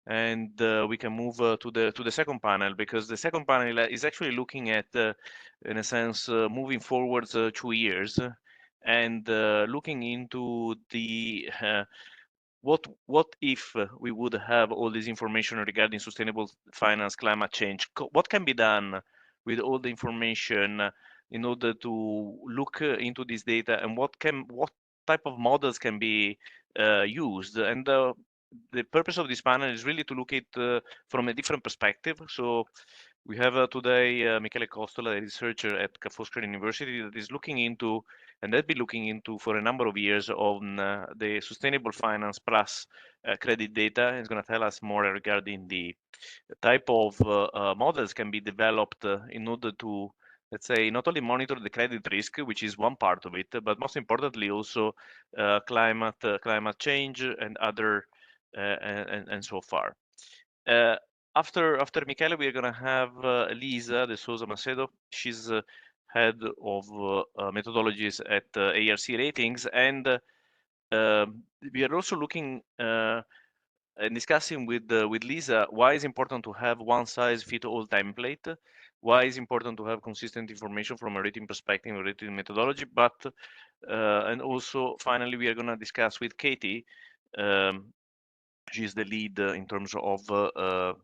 and we can move to the second panel, because the second panel is actually looking at, in a sense, moving forward 2 years, and looking into the what if we would have all this information regarding sustainable finance, climate change? What can be done with all the information in order to look into this data, and what type of models can be used? And the purpose of this panel is really to look at from a different perspective. So we have today Michele Costola, a researcher at Ca' Foscari University, that is looking into, and they've been looking into for a number of years, on the sustainable finance plus credit data. He's going to tell us more regarding the type of models can be developed in order to, let's say, not only monitor the credit risk, which is one part of it, but most importantly also climate change and other and so far. After Michele, we are going to have Lisa de Souza Macedo. She's head of methodologies at ARC Ratings, and we are also looking and discussing with Lisa why it's important to have one size fit all template, why it's important to have consistent information from a rating perspective, a rating methodology, but and also finally we are going to discuss with Katie which is the lead in terms of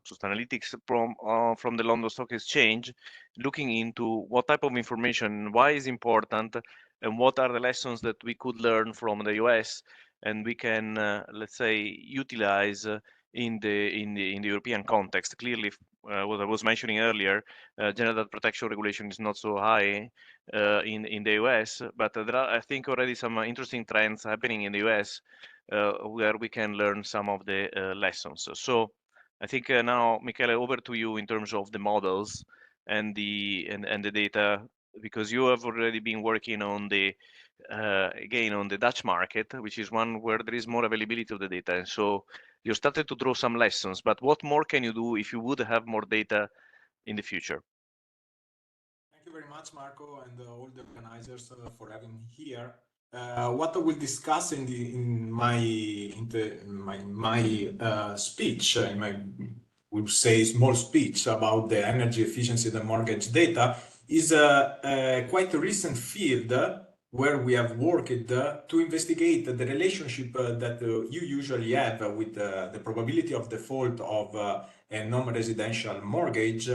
Sustainalytics from the London Stock Exchange, looking into what type of information, why is important, and what are the lessons that we could learn from the US, and we can, let's say, utilize in the European context. Clearly, what I was mentioning earlier, general data protection regulation is not so high in the US, but there are, I think, already some interesting trends happening in the US where we can learn some of the lessons. So I think now, Michele, over to you in terms of the models and the data, because you have already been working on the again on the Dutch market, which is one where there is more availability of the data, and so you started to draw some lessons. But what more can you do if you would have more data in the future? Thank you very much, Marco, and all the organizers for having me here. What I will discuss in my speech, in my we'll say small speech about the energy efficiency of the mortgage data, is quite a recent field where we have worked to investigate the relationship that you usually have with the probability of default of a non-residential mortgage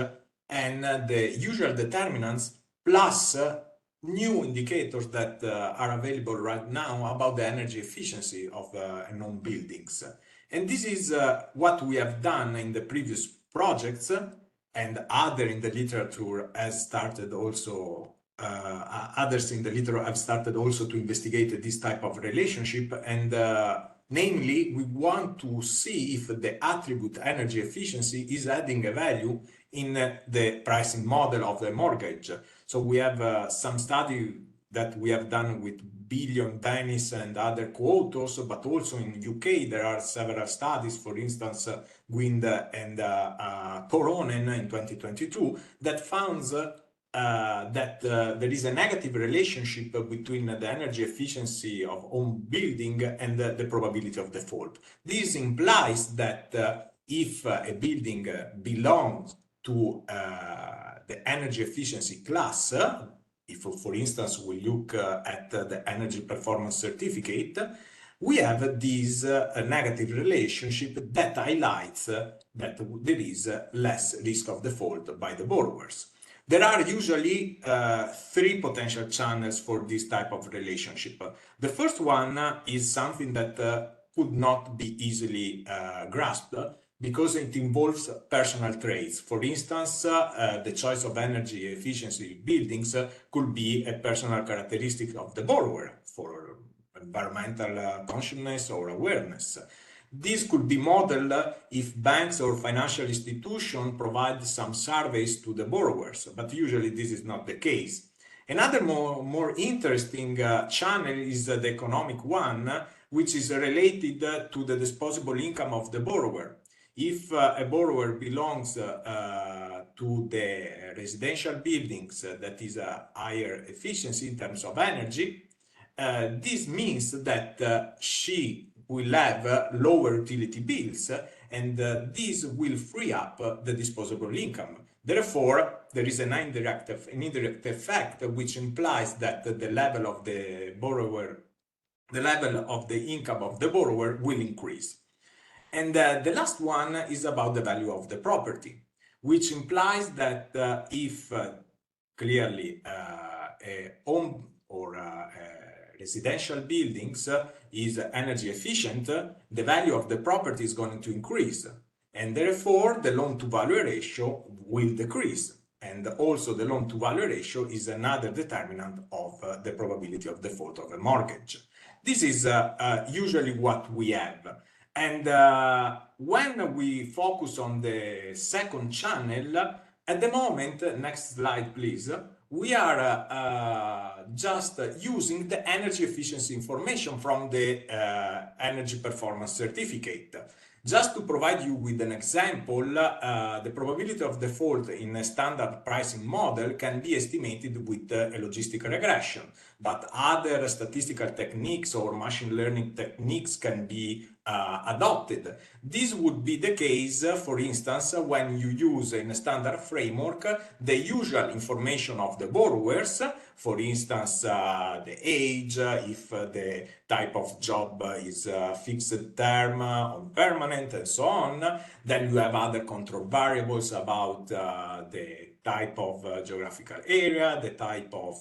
and the usual determinants, plus new indicators that are available right now about the energy efficiency of known buildings. And this is what we have done in the previous projects, and other in the literature has started also, others in the literature have started also to investigate this type of relationship. And namely, we want to see if the attribute energy efficiency is adding a value in the pricing model of the mortgage. So we have some study that we have done with Billion, Dennis, and other co-authors, but also in UK there are several studies, for instance, Guind and Toronen in 2022, that found that there is a negative relationship between the energy efficiency of home building and the probability of default. This implies that if a building belongs to the energy efficiency class, if, for instance, we look at the energy performance certificate, we have this negative relationship that highlights that there is less risk of default by the borrowers. There are usually three potential channels for this type of relationship. The first one is something that could not be easily grasped, because it involves personal traits. For instance, the choice of energy efficiency buildings could be a personal characteristic of the borrower for environmental consciousness or awareness. This could be modeled if banks or financial institutions provide some surveys to the borrowers, but usually this is not the case. Another more interesting channel is the economic one, which is related to the disposable income of the borrower. If a borrower belongs to the residential buildings that is a higher efficiency in terms of energy, this means that she will have lower utility bills, and this will free up the disposable income. Therefore, there is an indirect effect which implies that the level of the borrower, the level of the income of the borrower will increase. And the last one is about the value of the property, which implies that if clearly a home or residential buildings is energy efficient, the value of the property is going to increase. And therefore, the loan-to-value ratio will decrease. And also the loan-to-value ratio is another determinant of the probability of default of a mortgage. This is usually what we have. And when we focus on the second channel, at the moment, next slide please, we are just using the energy efficiency information from the energy performance certificate. Just to provide you with an example, the probability of default in a standard pricing model can be estimated with a logistic regression. but other statistical techniques or machine learning techniques can be adopted. This would be the case, for instance, when you use in a standard framework the usual information of the borrowers, for instance, the age, if the type of job is fixed term or permanent, and so on. Then you have other control variables about the type of geographical area, the type of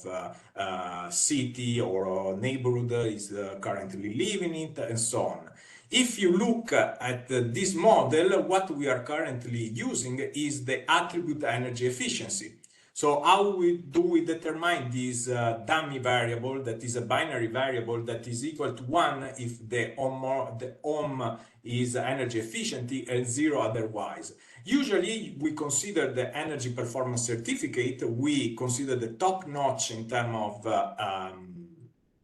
city or neighborhood is currently living in, and so on. If you look at this model, what we are currently using is the attribute energy efficiency. So how do we determine this dummy variable that is a binary variable that is equal to 1 if the ohm is energy efficient and 0 otherwise? Usually we consider the energy performance certificate, we consider the top notch in terms of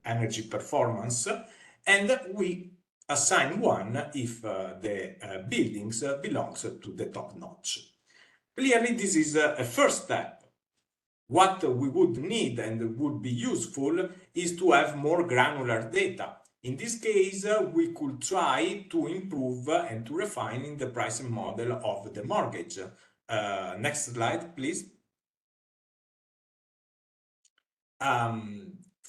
energy performance, and we assign 1 if the buildings belongs to the top notch. Clearly, this is a first step. What we would need and would be useful is to have more granular data. In this case, we could try to improve and to refine in the pricing model of the mortgage. Next slide, please.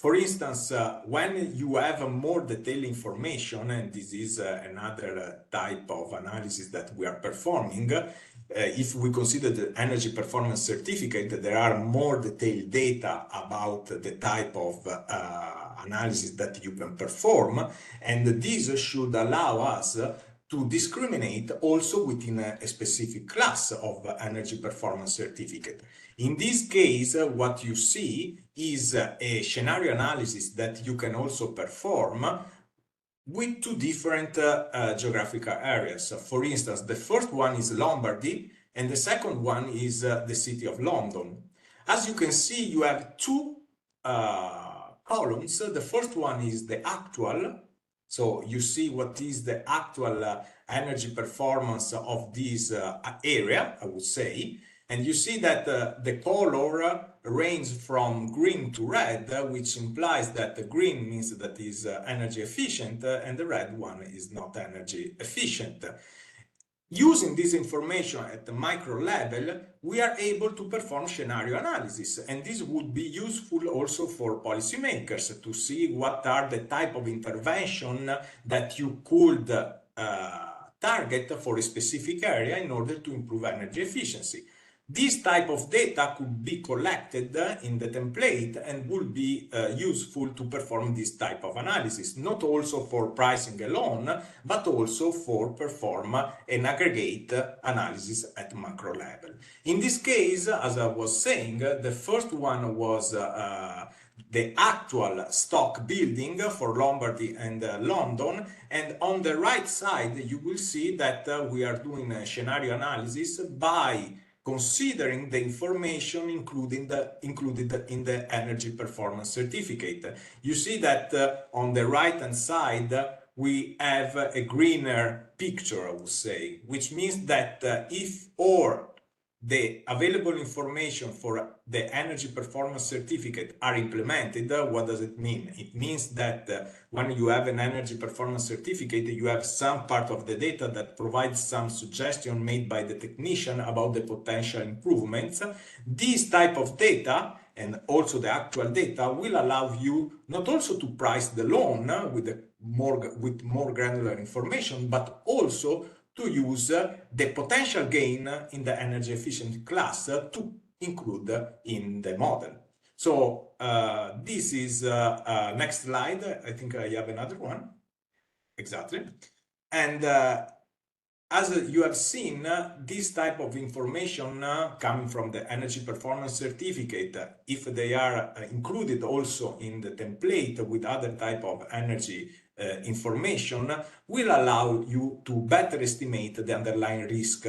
For instance, when you have more detailed information, and this is another type of analysis that we are performing, if we consider the energy performance certificate, there are more detailed data about the type of analysis that you can perform, and this should allow us to discriminate also within a specific class of energy performance certificate. In this case, what you see is a scenario analysis that you can also perform with 2 different geographical areas. For instance, the first one is Lombardy, and the second one is the city of London. As you can see, you have 2 columns. The first one is the actual. So you see what is the actual energy performance of this area, I would say. And you see that the color ranges from green to red, which implies that the green means that is energy efficient and the red one is not energy efficient. Using this information at the micro level, we are able to perform scenario analysis, and this would be useful also for policymakers to see what are the type of intervention that you could target for a specific area in order to improve energy efficiency. This type of data could be collected in the template and would be useful to perform this type of analysis, not also for pricing alone, but also for perform an aggregate analysis at macro level. In this case, as I was saying, the first one was the actual stock building for Lombardy and London, and on the right side you will see that we are doing a scenario analysis by considering the information included in the energy performance certificate. You see that on the right hand side we have a greener picture, I would say, which means that if the available information for the energy performance certificate are implemented, what does it mean? It means that when you have an energy performance certificate, you have some part of the data that provides some suggestion made by the technician about the potential improvements. This type of data and also the actual data will allow you not also to price the loan with more granular information, but also to use the potential gain in the energy efficient class to include in the model. So this is next slide. I think I have another one. Exactly. And as you have seen, this type of information coming from the energy performance certificate, if they are included also in the template with other type of energy information, will allow you to better estimate the underlying risk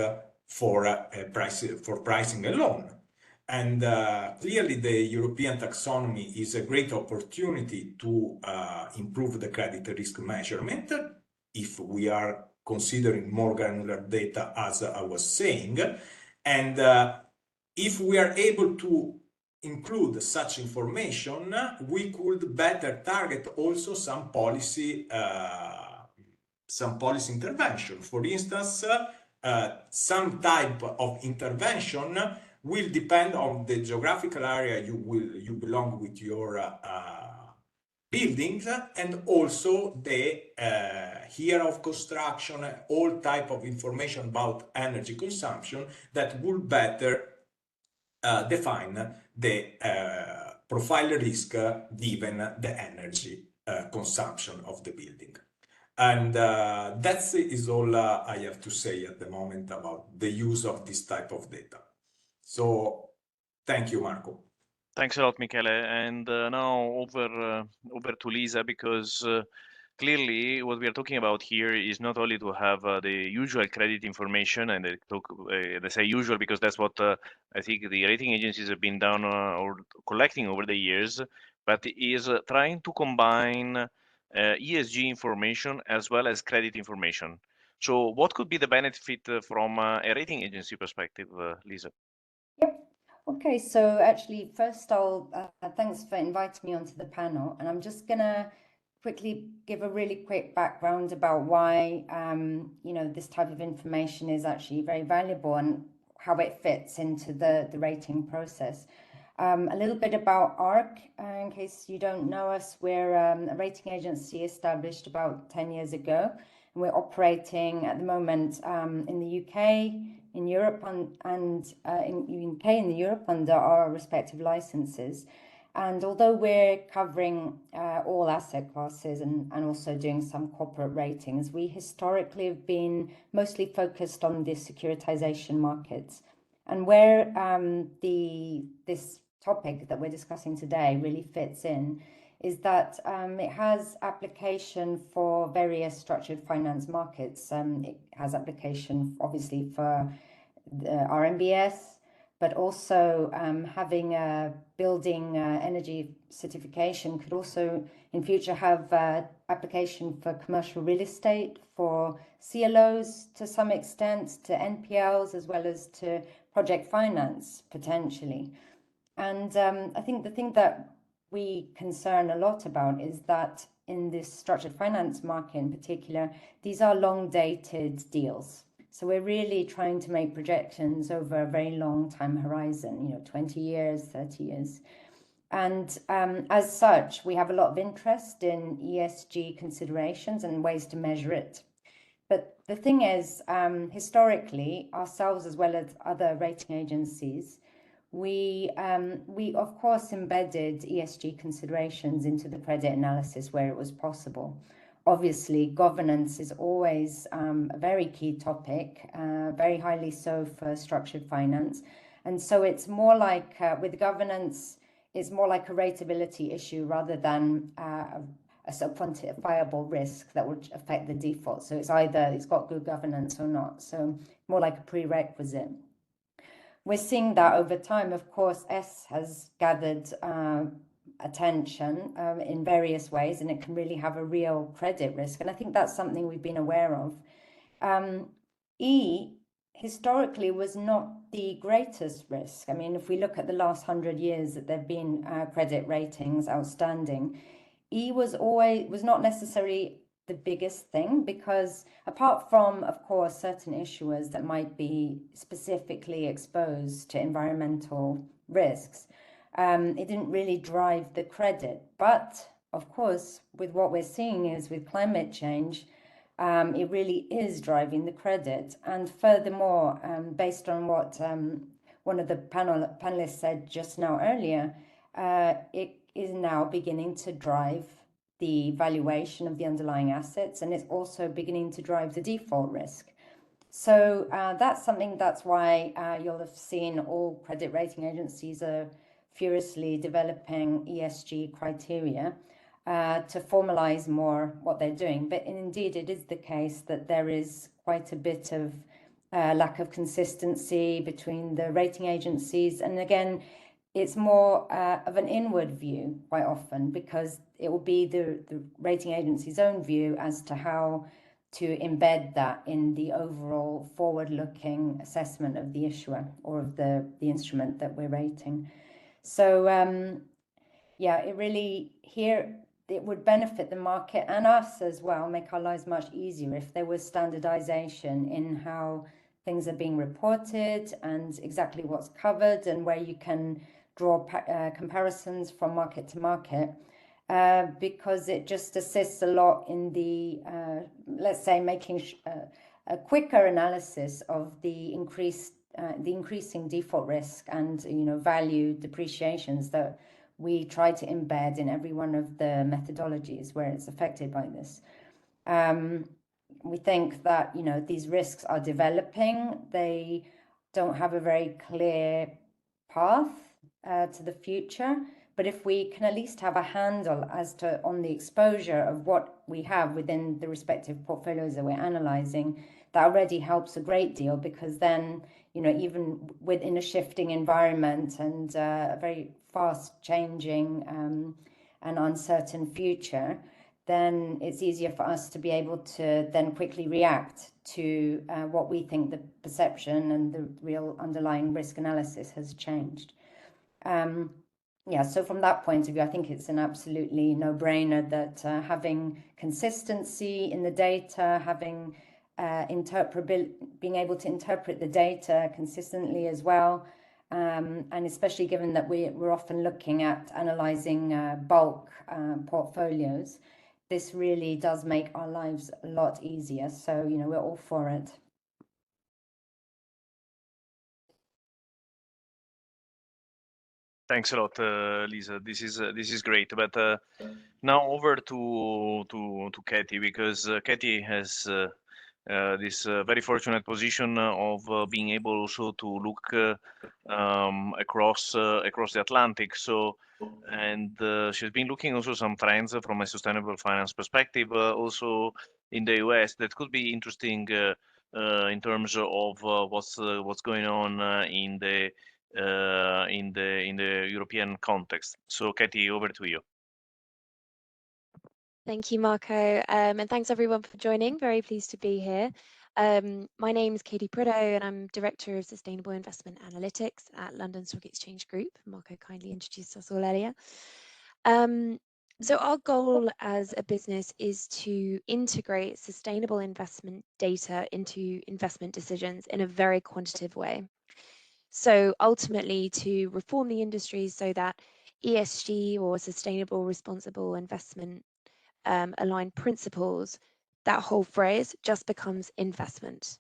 for pricing a loan. And clearly the European taxonomy is a great opportunity to improve the credit risk measurement if we are considering more granular data, as I was saying. And if we are able to include such information, we could better target also some policy intervention. For instance, some type of intervention will depend on the geographical area you belong with your buildings, and also the year of construction, all type of information about energy consumption that will better define the profile risk given the energy consumption of the building. And that is all I have to say at the moment about the use of this type of data. So thank you, Marco. Thanks a lot, Michele. And now over to Lisa, because clearly what we are talking about here is not only to have the usual credit information, and they say usual because that's what I think the rating agencies have been down or collecting over the years, but is trying to combine ESG information as well as credit information. So what could be the benefit from a rating agency perspective, Lisa? Yep. Okay, so actually, first I'll thanks for inviting me onto the panel, and I'm just gonna quickly give a really quick background about why this type of information is actually very valuable and how it fits into the rating process. A little bit about ARC, in case you don't know us, we're a rating agency established about 10 years ago, and we're operating at the moment in the UK, in Europe, and in UK and Europe under our respective licenses. And although we're covering all asset classes and also doing some corporate ratings, we historically have been mostly focused on the securitization markets. And where this topic that we're discussing today really fits in is that it has application for various structured finance markets. It has application, obviously, for the RMBS, but also having a building energy certification could also in future have application for commercial real estate, for CLOs to some extent, to NPLs, as well as to project finance potentially. And I think the thing that we concern a lot about is that in this structured finance market in particular, these are long dated deals. So we're really trying to make projections over a very long time horizon, 20 years, 30 years. And as such, we have a lot of interest in ESG considerations and ways to measure it. But the thing is, historically, ourselves as well as other rating agencies, we of course embedded ESG considerations into the credit analysis where it was possible. Obviously, governance is always a very key topic, very highly so for structured finance. And so it's more like, with governance, it's more like a rateability issue rather than a sort of quantifiable risk that would affect the default. So it's either it's got good governance or not. So more like a prerequisite. We're seeing that over time. Of course, S has gathered attention in various ways, and it can really have a real credit risk. And I think that's something we've been aware of. E historically was not the greatest risk. I mean, if we look at the last 100 years that there've been credit ratings outstanding, E was not necessarily the biggest thing, because apart from, of course, certain issuers that might be specifically exposed to environmental risks, it didn't really drive the credit. But of course, with what we're seeing is with climate change, it really is driving the credit. And furthermore, based on what one of the panelists said just now earlier, it is now beginning to drive the valuation of the underlying assets, and it's also beginning to drive the default risk. So that's why you'll have seen all credit rating agencies are furiously developing ESG criteria to formalize more what they're doing. But indeed, it is the case that there is quite a bit of lack of consistency between the rating agencies. And again, it's more of an inward view quite often, because it will be the rating agency's own view as to how to embed that in the overall forward-looking assessment of the issuer or of the instrument that we're rating. So yeah, it really it would benefit the market and us as well, make our lives much easier if there was standardization in how things are being reported and exactly what's covered and where you can draw comparisons from market to market, because it just assists a lot in the, let's say, making a quicker analysis of the increasing default risk and value depreciations that we try to embed in every one of the methodologies where it's affected by this. We think that these risks are developing. They don't have a very clear path to the future, but if we can at least have a handle on the exposure of what we have within the respective portfolios that we're analyzing, that already helps a great deal, because then even within a shifting environment and a very fast changing and uncertain future, then it's easier for us to be able to then quickly react to what we think the perception and the real underlying risk analysis has changed. Yeah, so from that point of view, I think it's an absolutely no-brainer that having consistency in the data, having being able to interpret the data consistently as well, and especially given that we're often looking at analyzing bulk portfolios, this really does make our lives a lot easier. So we're all for it. Thanks a lot, Lisa. This is great. But now over to Katie, because Katie has this very fortunate position of being able also to look across the Atlantic. So, and she's been looking also some trends from a sustainable finance perspective, also in the US, that could be interesting in terms of what's going on in the European context. So, Katie, over to you. Thank you, Marco, and thanks everyone for joining. Very pleased to be here. My name is Katie Prideaux, and I'm Director of Sustainable Investment Analytics at London Stock Exchange Group. Marco kindly introduced us all earlier. So our goal as a business is to integrate sustainable investment data into investment decisions in a very quantitative way. So ultimately to reform the industry so that ESG, or sustainable responsible investment aligned principles, that whole phrase just becomes investment.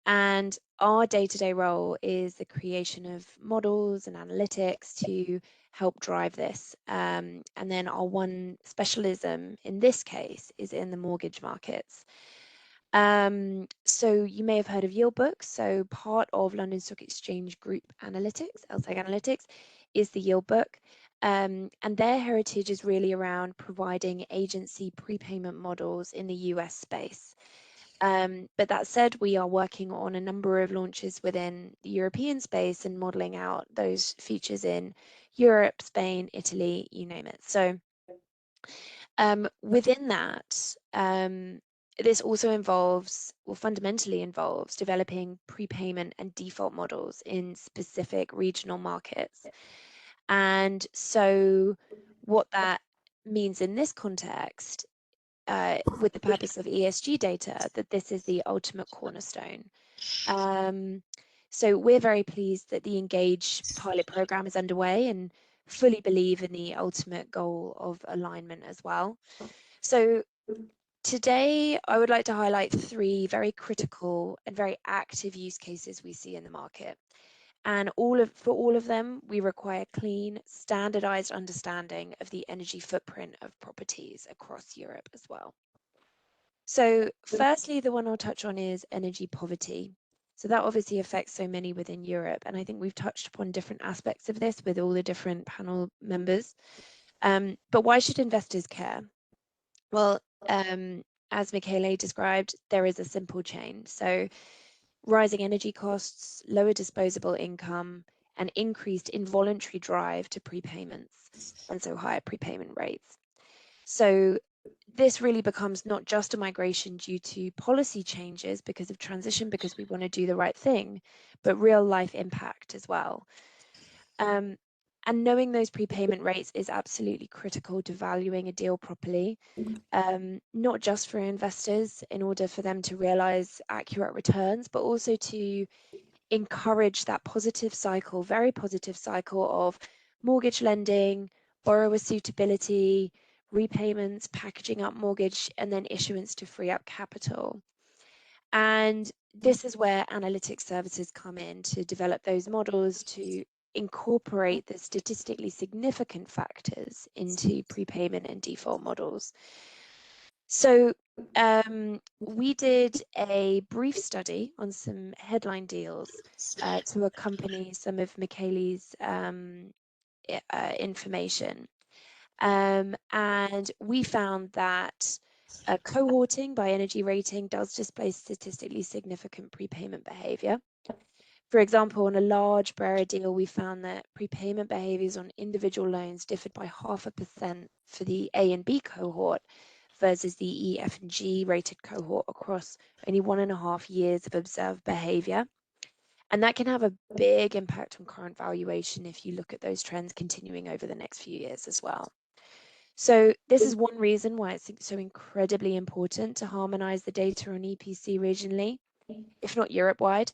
And our day-to-day role is the creation of models and analytics to help drive this. And then our one specialism in this case is in the mortgage markets. So you may have heard of yield books. So part of London Stock Exchange Group Analytics, LSEG Analytics, is the yield book. And their heritage is really around providing agency prepayment models in the US space. But that said, we are working on a number of launches within the European space and modeling out those features in Europe, Spain, Italy, you name it. So within that, this also involves, or fundamentally involves, developing prepayment and default models in specific regional markets. And so what that means in this context, with the purpose of ESG data, that this is the ultimate cornerstone. So we're very pleased that the Engage pilot program is underway and fully believe in the ultimate goal of alignment as well. So today, I would like to highlight 3 very critical and very active use cases we see in the market. And for all of them, we require clean, standardized understanding of the energy footprint of properties across Europe as well. So firstly, the one I'll touch on is energy poverty. So that obviously affects so many within Europe. And I think we've touched upon different aspects of this with all the different panel members. But why should investors care? Well, as Michele described, there is a simple chain. So rising energy costs, lower disposable income, and increased involuntary drive to prepayments, and so higher prepayment rates. So this really becomes not just a migration due to policy changes because of transition, because we want to do the right thing, but real life impact as well. And knowing those prepayment rates is absolutely critical to valuing a deal properly, not just for investors in order for them to realize accurate returns, but also to encourage that positive cycle, very positive cycle of mortgage lending, borrower suitability, repayments, packaging up mortgage, and then issuance to free up capital. And this is where analytics services come in to develop those models to incorporate the statistically significant factors into prepayment and default models. So we did a brief study on some headline deals to accompany some of Michele's information. And we found that cohorting by energy rating does display statistically significant prepayment behavior. For example, on a large BRERA deal, we found that prepayment behaviors on individual loans differed by 0.5% for the A and B cohort versus the E, F, and G rated cohort across only 1.5 years of observed behavior. And that can have a big impact on current valuation if you look at those trends continuing over the next few years as well. So this is one reason why it's so incredibly important to harmonize the data on EPC regionally, if not Europe-wide,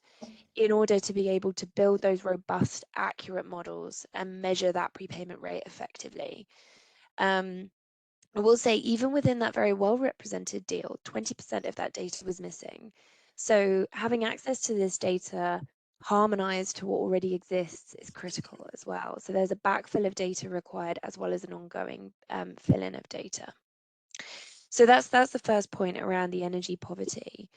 in order to be able to build those robust, accurate models and measure that prepayment rate effectively. I will say, even within that very well-represented deal, 20% of that data was missing. So having access to this data harmonized to what already exists is critical as well. So there's a backfill of data required as well as an ongoing fill-in of data. So that's the first point around the energy poverty.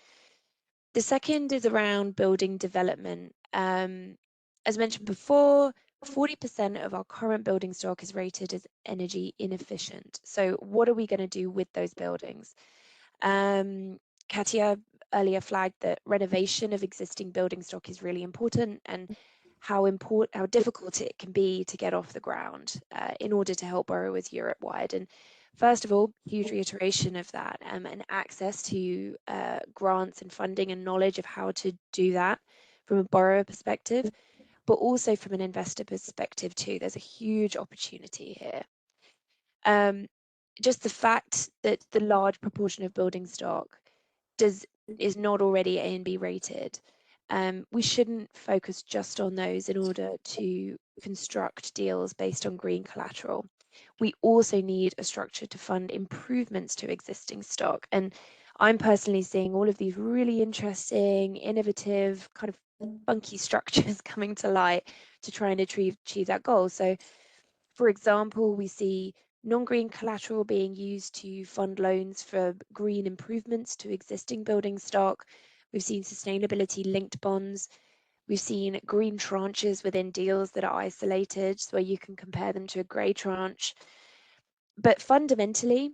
The second is around building development. As mentioned before, 40% of our current building stock is rated as energy inefficient. So what are we going to do with those buildings? Katia earlier flagged that renovation of existing building stock is really important, and how difficult it can be to get off the ground in order to help borrowers Europe-wide. And first of all, huge reiteration of that, and access to grants and funding and knowledge of how to do that from a borrower perspective, but also from an investor perspective too. There's a huge opportunity here. Just the fact that the large proportion of building stock is not already A and B rated, we shouldn't focus just on those in order to construct deals based on green collateral. We also need a structure to fund improvements to existing stock. And I'm personally seeing all of these really interesting, innovative, kind of funky structures coming to light to try and achieve that goal. So, for example, we see non-green collateral being used to fund loans for green improvements to existing building stock. We've seen sustainability-linked bonds. We've seen green tranches within deals that are isolated, so where you can compare them to a grey tranche. But fundamentally,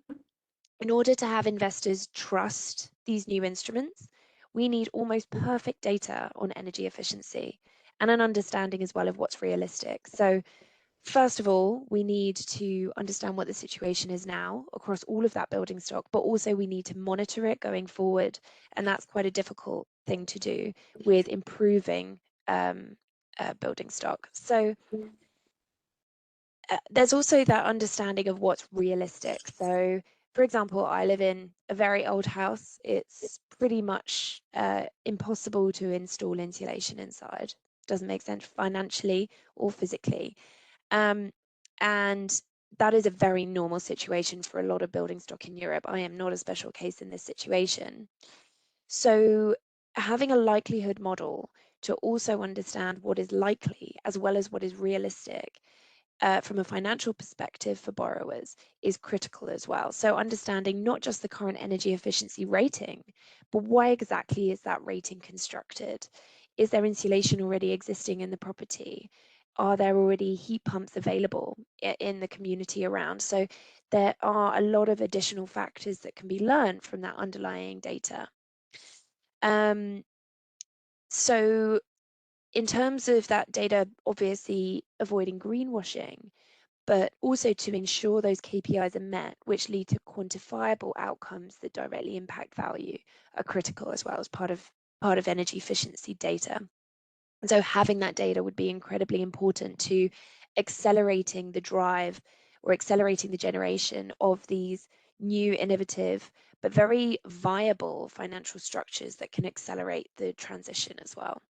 in order to have investors trust these new instruments, we need almost perfect data on energy efficiency and an understanding as well of what's realistic. So first of all, we need to understand what the situation is now across all of that building stock, but also we need to monitor it going forward. And that's quite a difficult thing to do with improving building stock. So there's also that understanding of what's realistic. So, for example, I live in a very old house. It's pretty much impossible to install insulation inside. Doesn't make sense financially or physically. And that is a very normal situation for a lot of building stock in Europe. I am not a special case in this situation. So having a likelihood model to also understand what is likely as well as what is realistic from a financial perspective for borrowers is critical as well. So understanding not just the current energy efficiency rating, but why exactly is that rating constructed? Is there insulation already existing in the property? Are there already heat pumps available in the community around? So there are a lot of additional factors that can be learned from that underlying data. So in terms of that data, obviously avoiding greenwashing, but also to ensure those KPIs are met, which lead to quantifiable outcomes that directly impact value, are critical as well as part of energy efficiency data. And so having that data would be incredibly important to accelerating the drive or accelerating the generation of these new, innovative, but very viable financial structures that can accelerate the transition as well.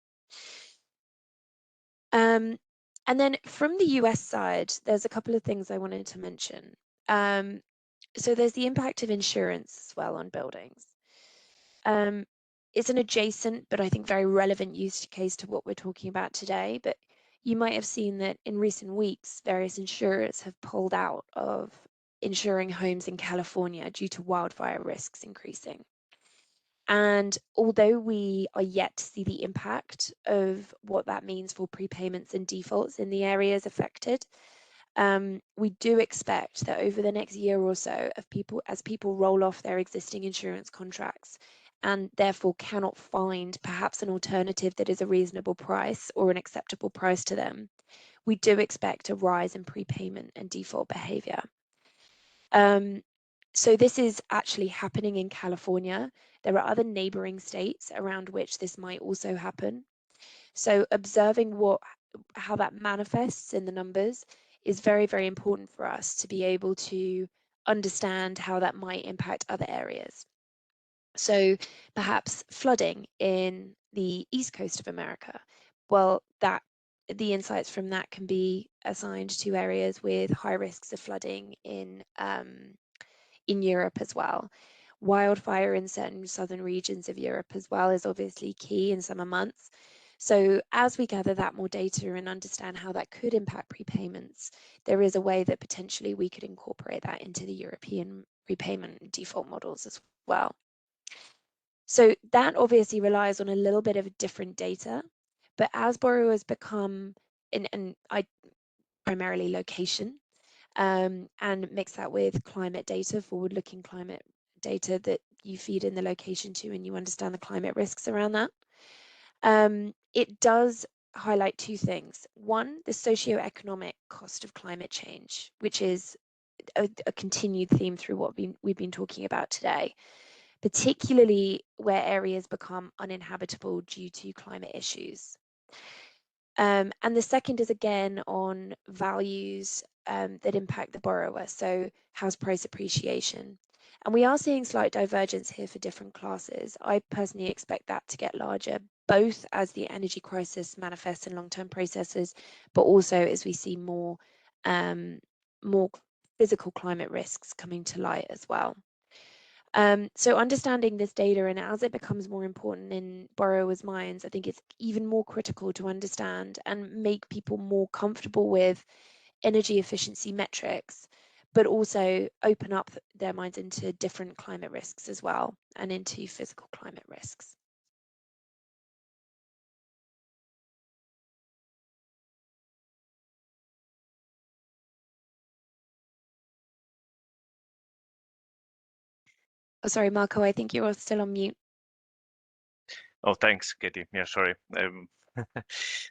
And then from the US side, there's a couple of things I wanted to mention. So there's the impact of insurance as well on buildings. It's an adjacent, but I think very relevant use case to what we're talking about today. But you might have seen that in recent weeks, various insurers have pulled out of insuring homes in California due to wildfire risks increasing. And although we are yet to see the impact of what that means for prepayments and defaults in the areas affected, we do expect that over the next year or so, as people roll off their existing insurance contracts and therefore cannot find perhaps an alternative that is a reasonable price or an acceptable price to them, we do expect a rise in prepayment and default behavior. So this is actually happening in California. There are other neighboring states around which this might also happen. So observing how that manifests in the numbers is very, very important for us to be able to understand how that might impact other areas. So perhaps flooding in the East Coast of America. Well, the insights from that can be assigned to areas with high risks of flooding in Europe as well. Wildfire in certain southern regions of Europe as well is obviously key in summer months. So as we gather that more data and understand how that could impact prepayments, there is a way that potentially we could incorporate that into the European prepayment default models as well. So that obviously relies on a little bit of different data, but as borrowers become, and I primarily location, and mix that with climate data, forward-looking climate data that you feed in the location to, and you understand the climate risks around that. It does highlight two things. One, the socioeconomic cost of climate change, which is a continued theme through what we've been talking about today, particularly where areas become uninhabitable due to climate issues. And the second is again on values that impact the borrower, so house price appreciation. And we are seeing slight divergence here for different classes. I personally expect that to get larger, both as the energy crisis manifests in long-term processes, but also as we see more physical climate risks coming to light as well. So understanding this data, and as it becomes more important in borrowers' minds, I think it's even more critical to understand and make people more comfortable with energy efficiency metrics, but also open up their minds into different climate risks as well, and into physical climate risks. Oh, sorry, Marco, I think you're still on mute. Oh, thanks, Katie. Yeah, sorry.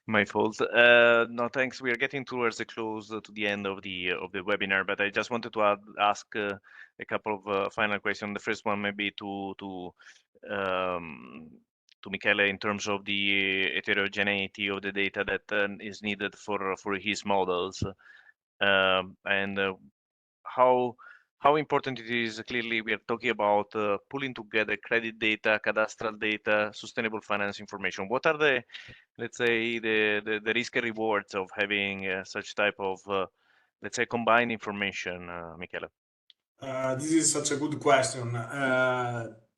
My fault. No, thanks. We are getting towards the close to the end of the webinar, but I just wanted to ask a couple of final questions. The first one maybe to Michele in terms of the heterogeneity of the data that is needed for his models, and how important it is. Clearly, we are talking about pulling together credit data, cadastral data, sustainable finance information. What are the, let's say, the risk and rewards of having such type of, let's say, combined information, Michele? This is such a good question.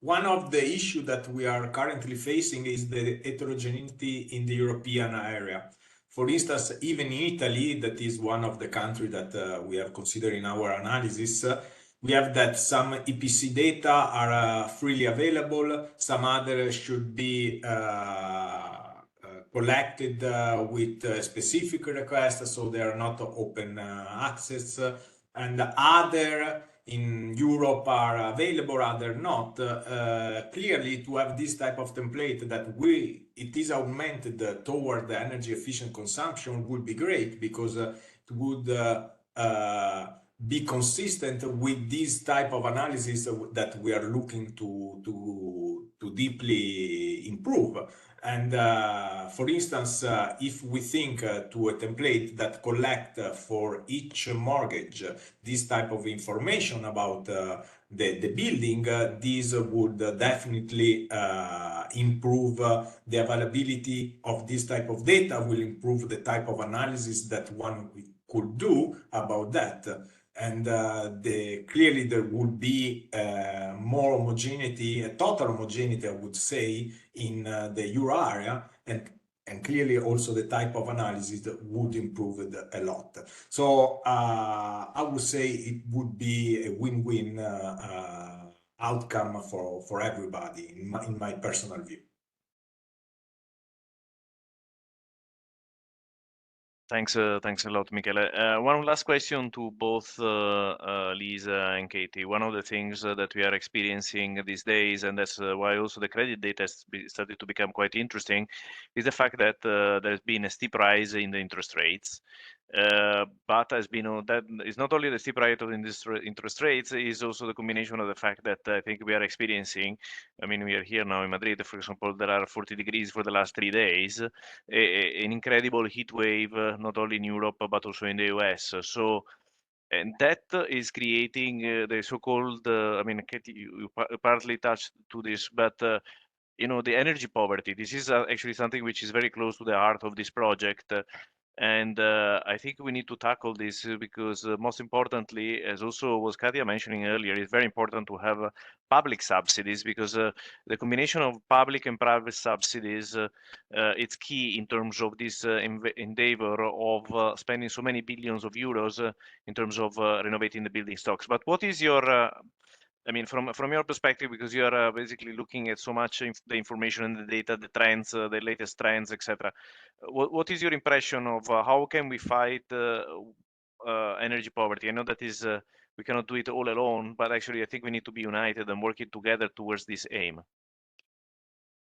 One of the issues that we are currently facing is the heterogeneity in the European area. For instance, even in Italy, that is one of the countries that we have considered in our analysis, we have that some EPC data are freely available, some others should be collected with specific requests, so they are not open access, and other in Europe are available, other not. Clearly, to have this type of template that it is augmented toward the energy efficient consumption would be great, because it would be consistent with this type of analysis that we are looking to deeply improve. And for instance, if we think to a template that collect for each mortgage this type of information about the building, this would definitely improve the availability of this type of data, will improve the type of analysis that one could do about that. And clearly there would be more homogeneity, a total homogeneity, I would say, in the euro area, and clearly also the type of analysis that would improve it a lot. So I would say it would be a win-win outcome for everybody, in my personal view. Thanks a lot, Michele. One last question to both Lisa and Katie. One of the things that we are experiencing these days, and that's why also the credit data started to become quite interesting, is the fact that there's been a steep rise in the interest rates. But has been that is not only the steep rise of interest rates, is also the combination of the fact that I think we are experiencing. I mean, we are here now in Madrid, for example, there are 40 degrees for the last 3 days, an incredible heat wave, not only in Europe but also in the US. So, and that is creating the so-called. I mean, Katie, you partly touched to this, but you know, the energy poverty. This is actually something which is very close to the heart of this project. And I think we need to tackle this because most importantly, as also was Katia mentioning earlier, it's very important to have public subsidies, because the combination of public and private subsidies, it's key in terms of this endeavor of spending so many billions of euros in terms of renovating the building stocks. But what is your I mean, from your perspective, because you are basically looking at so much the information and the data, the trends, the latest trends, etc. What is your impression of how can we fight energy poverty? I know that is we cannot do it all alone, but actually I think we need to be united and working together towards this aim.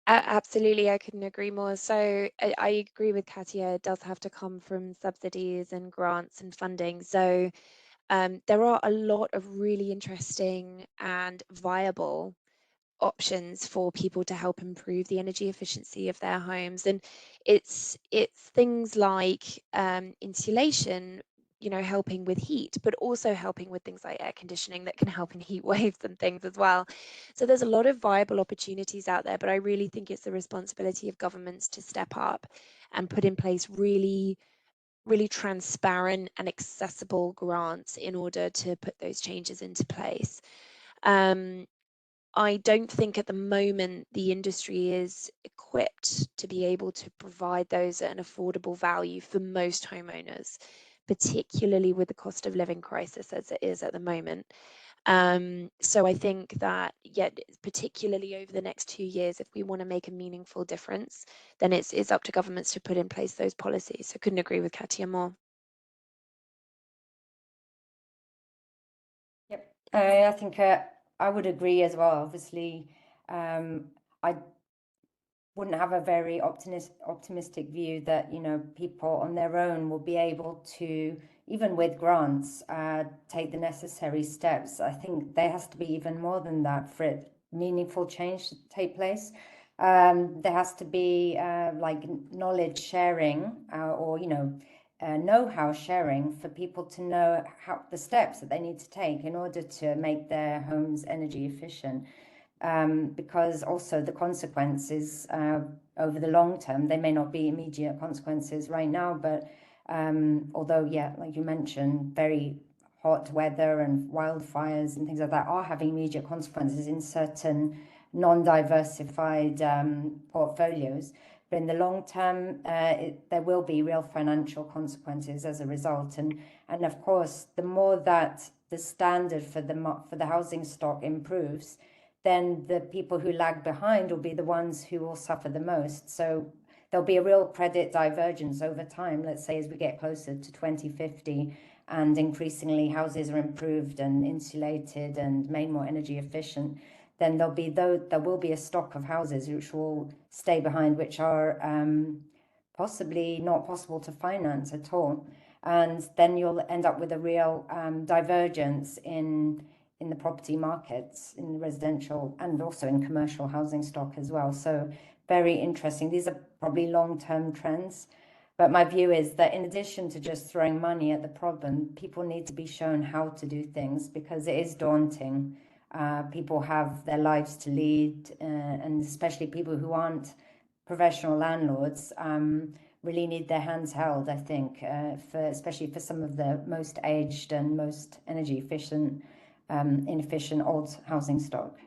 Absolutely, I couldn't agree more. So I agree with Katia. It does have to come from subsidies and grants and funding. So there are a lot of really interesting and viable options for people to help improve the energy efficiency of their homes, and it's things like insulation, you know, helping with heat, but also helping with things like air conditioning that can help in heat waves and things as well. So there's a lot of viable opportunities out there, but I really think it's the responsibility of governments to step up and put in place really transparent and accessible grants in order to put those changes into place. I don't think at the moment the industry is equipped to be able to provide those at an affordable value for most homeowners, particularly with the cost of living crisis as it is at the moment. So I think that, particularly over the next 2 years, if we want to make a meaningful difference, then it's up to governments to put in place those policies. I couldn't agree with Katia more. Yep, I think I would agree as well. Obviously, I wouldn't have a very optimistic view that, you know, people on their own will be able to, even with grants, take the necessary steps. I think there has to be even more than that for it meaningful change to take place. There has to be like knowledge sharing or, you know, know-how sharing for people to know how the steps that they need to take in order to make their homes energy efficient. Because also the consequences over the long term, they may not be immediate consequences right now, but although, yeah, like you mentioned, very hot weather and wildfires and things like that are having immediate consequences in certain non-diversified portfolios. But in the long term, there will be real financial consequences as a result. And of course, the more that the standard for the housing stock improves, then the people who lag behind will be the ones who will suffer the most. So there'll be a real credit divergence over time, let's say, as we get closer to 2050 and increasingly houses are improved and insulated and made more energy efficient, then there will be a stock of houses which will stay behind, which are possibly not possible to finance at all. and then you'll end up with a real divergence in the property markets, in the residential and also in commercial housing stock as well. So very interesting. These are probably long-term trends. But my view is that in addition to just throwing money at the problem, people need to be shown how to do things, because it is daunting. People have their lives to lead, and especially people who aren't professional landlords really need their hands held, I think, especially for some of the most aged and most energy efficient, inefficient old housing stock.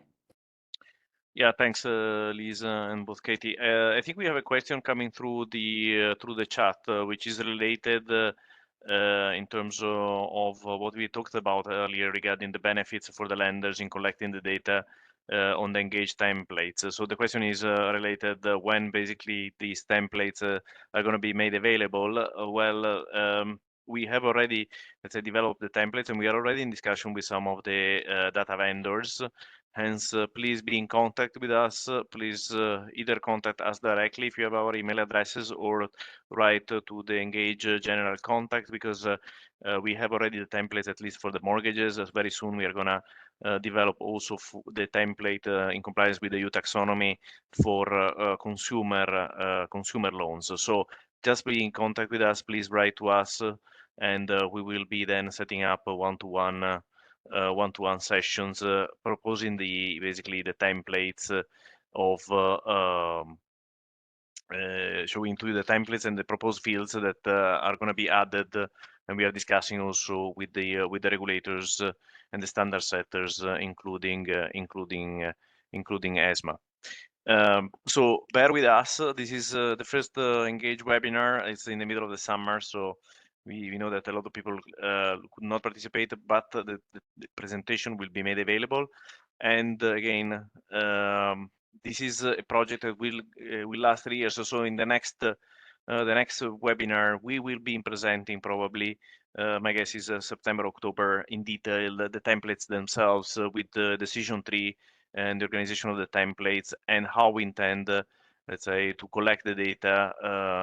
Yeah, thanks, Lisa and both Katie. I think we have a question coming through the chat, which is related in terms of what we talked about earlier regarding the benefits for the lenders in collecting the data on the engaged templates. So the question is related when basically these templates are going to be made available. We have already, let's say, developed the templates, and we are already in discussion with some of the data vendors. Hence, please be in contact with us. Please either contact us directly if you have our email addresses, or write to the Engage general contact, because we have already the templates, at least for the mortgages. Very soon we are going to develop also the template in compliance with the EU Taxonomy for consumer loans. So just be in contact with us. Please write to us, and we will be then setting up a one-to-one sessions, proposing basically the templates of showing to you the templates and the proposed fields that are going to be added, and we are discussing also with the regulators and the standard setters, including ESMA. So bear with us. This is the first Engage webinar. It's in the middle of the summer, so we know that a lot of people could not participate, but the presentation will be made available. And again, this is a project that will last 3 years. So in the next webinar, we will be presenting probably, my guess is September, October, in detail the templates themselves with the decision tree and the organization of the templates, and how we intend, let's say, to collect the data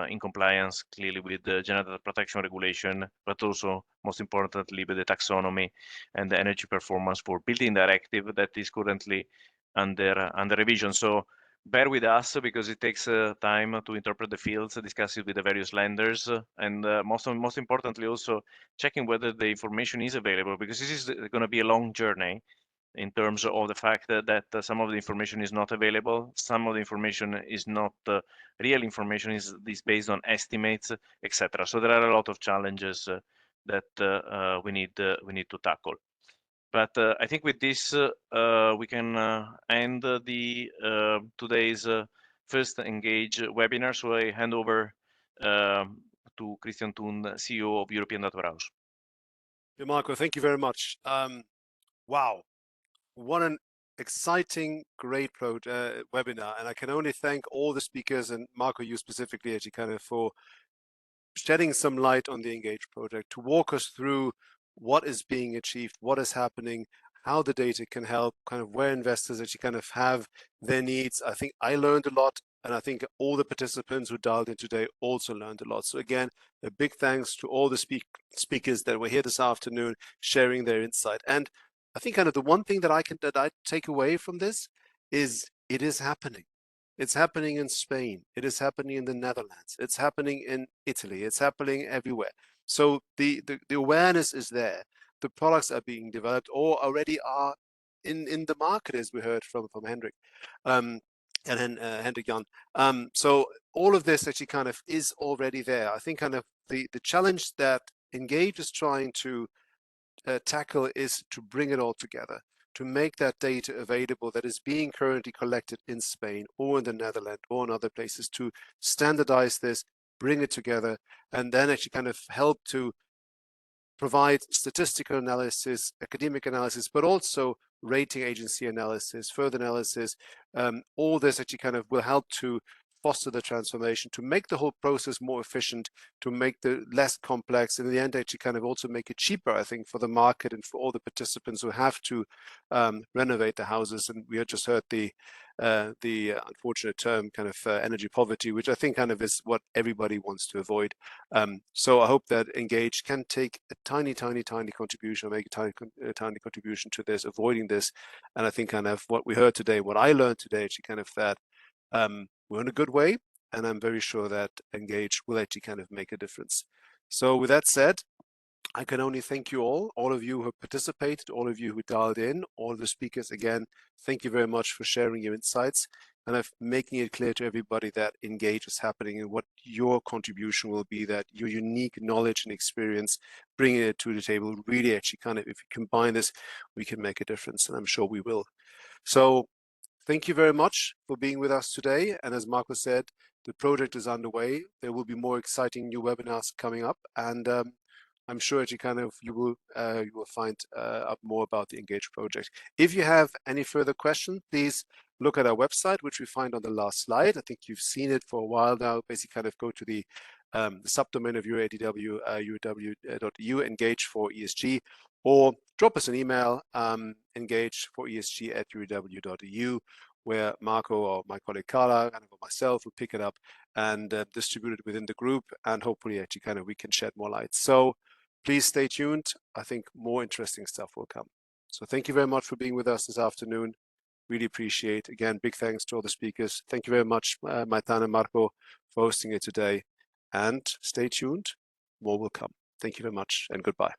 in compliance clearly with the General Data Protection Regulation, but also most importantly with the taxonomy and the energy performance for building directive that is currently under revision. So bear with us, because it takes time to interpret the fields, discuss it with the various lenders, and most importantly also checking whether the information is available, because this is going to be a long journey in terms of the fact that some of the information is not available, some of the information is not real information, is based on estimates, etc. So there are a lot of challenges that we need to tackle. But I think with this we can end today's first Engage webinar. So I hand over to Christian Thun, CEO of European Data Warehouse. Yeah, Marco, thank you very much. Wow, what an exciting, great webinar. And I can only thank all the speakers, and Marco, you specifically, actually, kind of for shedding some light on the Engage project, to walk us through what is being achieved, what is happening, how the data can help, kind of where investors actually kind of have their needs. I think I learned a lot, and I think all the participants who dialed in today also learned a lot. So again, a big thanks to all the speakers that were here this afternoon sharing their insight. And I think kind of the one thing that I take away from this is it is happening. It's happening in Spain. It is happening in the Netherlands. It's happening in Italy. It's happening everywhere. So the awareness is there. The products are being developed or already are in the market, as we heard from Hendrik and Hendrik Jan. So all of this actually kind of is already there. I think kind of the challenge that Engage is trying to tackle is to bring it all together, to make that data available that is being currently collected in Spain or in the Netherlands or in other places, to standardize this, bring it together, and then actually kind of help to provide statistical analysis, academic analysis, but also rating agency analysis, further analysis. All this actually kind of will help to foster the transformation, to make the whole process more efficient, to make the less complex, and in the end actually kind of also make it cheaper, I think, for the market and for all the participants who have to renovate the houses. And we had just heard the the unfortunate term kind of energy poverty, which I think kind of is what everybody wants to avoid. So I hope that Engage can take a tiny contribution, or make a tiny contribution to this, avoiding this. And I think kind of what we heard today, what I learned today, actually kind of that we're in a good way, and I'm very sure that Engage will actually kind of make a difference. So with that said, I can only thank you all of you who participated, all of you who dialed in, all the speakers. Again, thank you very much for sharing your insights and of making it clear to everybody that Engage is happening and what your contribution will be, that your unique knowledge and experience, bringing it to the table, really actually kind of, if you combine this, we can make a difference, and I'm sure we will. So thank you very much for being with us today. And as Marco said, the project is underway. There will be more exciting new webinars coming up, and I'm sure that you will find out more about the Engage project. If you have any further questions, please look at our website, which we find on the last slide. I think you've seen it for a while now. Basically, kind of go to the subdomain of UADW, uaw.eu, Engage for ESG, or drop us an email, engage4esg@uaw.eu, where Marco or my colleague Carla and myself will pick it up and distribute it within the group, and hopefully actually kind of we can shed more light. So please stay tuned. I think more interesting stuff will come. So thank you very much for being with us this afternoon. Really appreciate. Again, big thanks to all the speakers. Thank you very much, Maitan and Marco, for hosting it today. And stay tuned. More will come. Thank you very much and goodbye.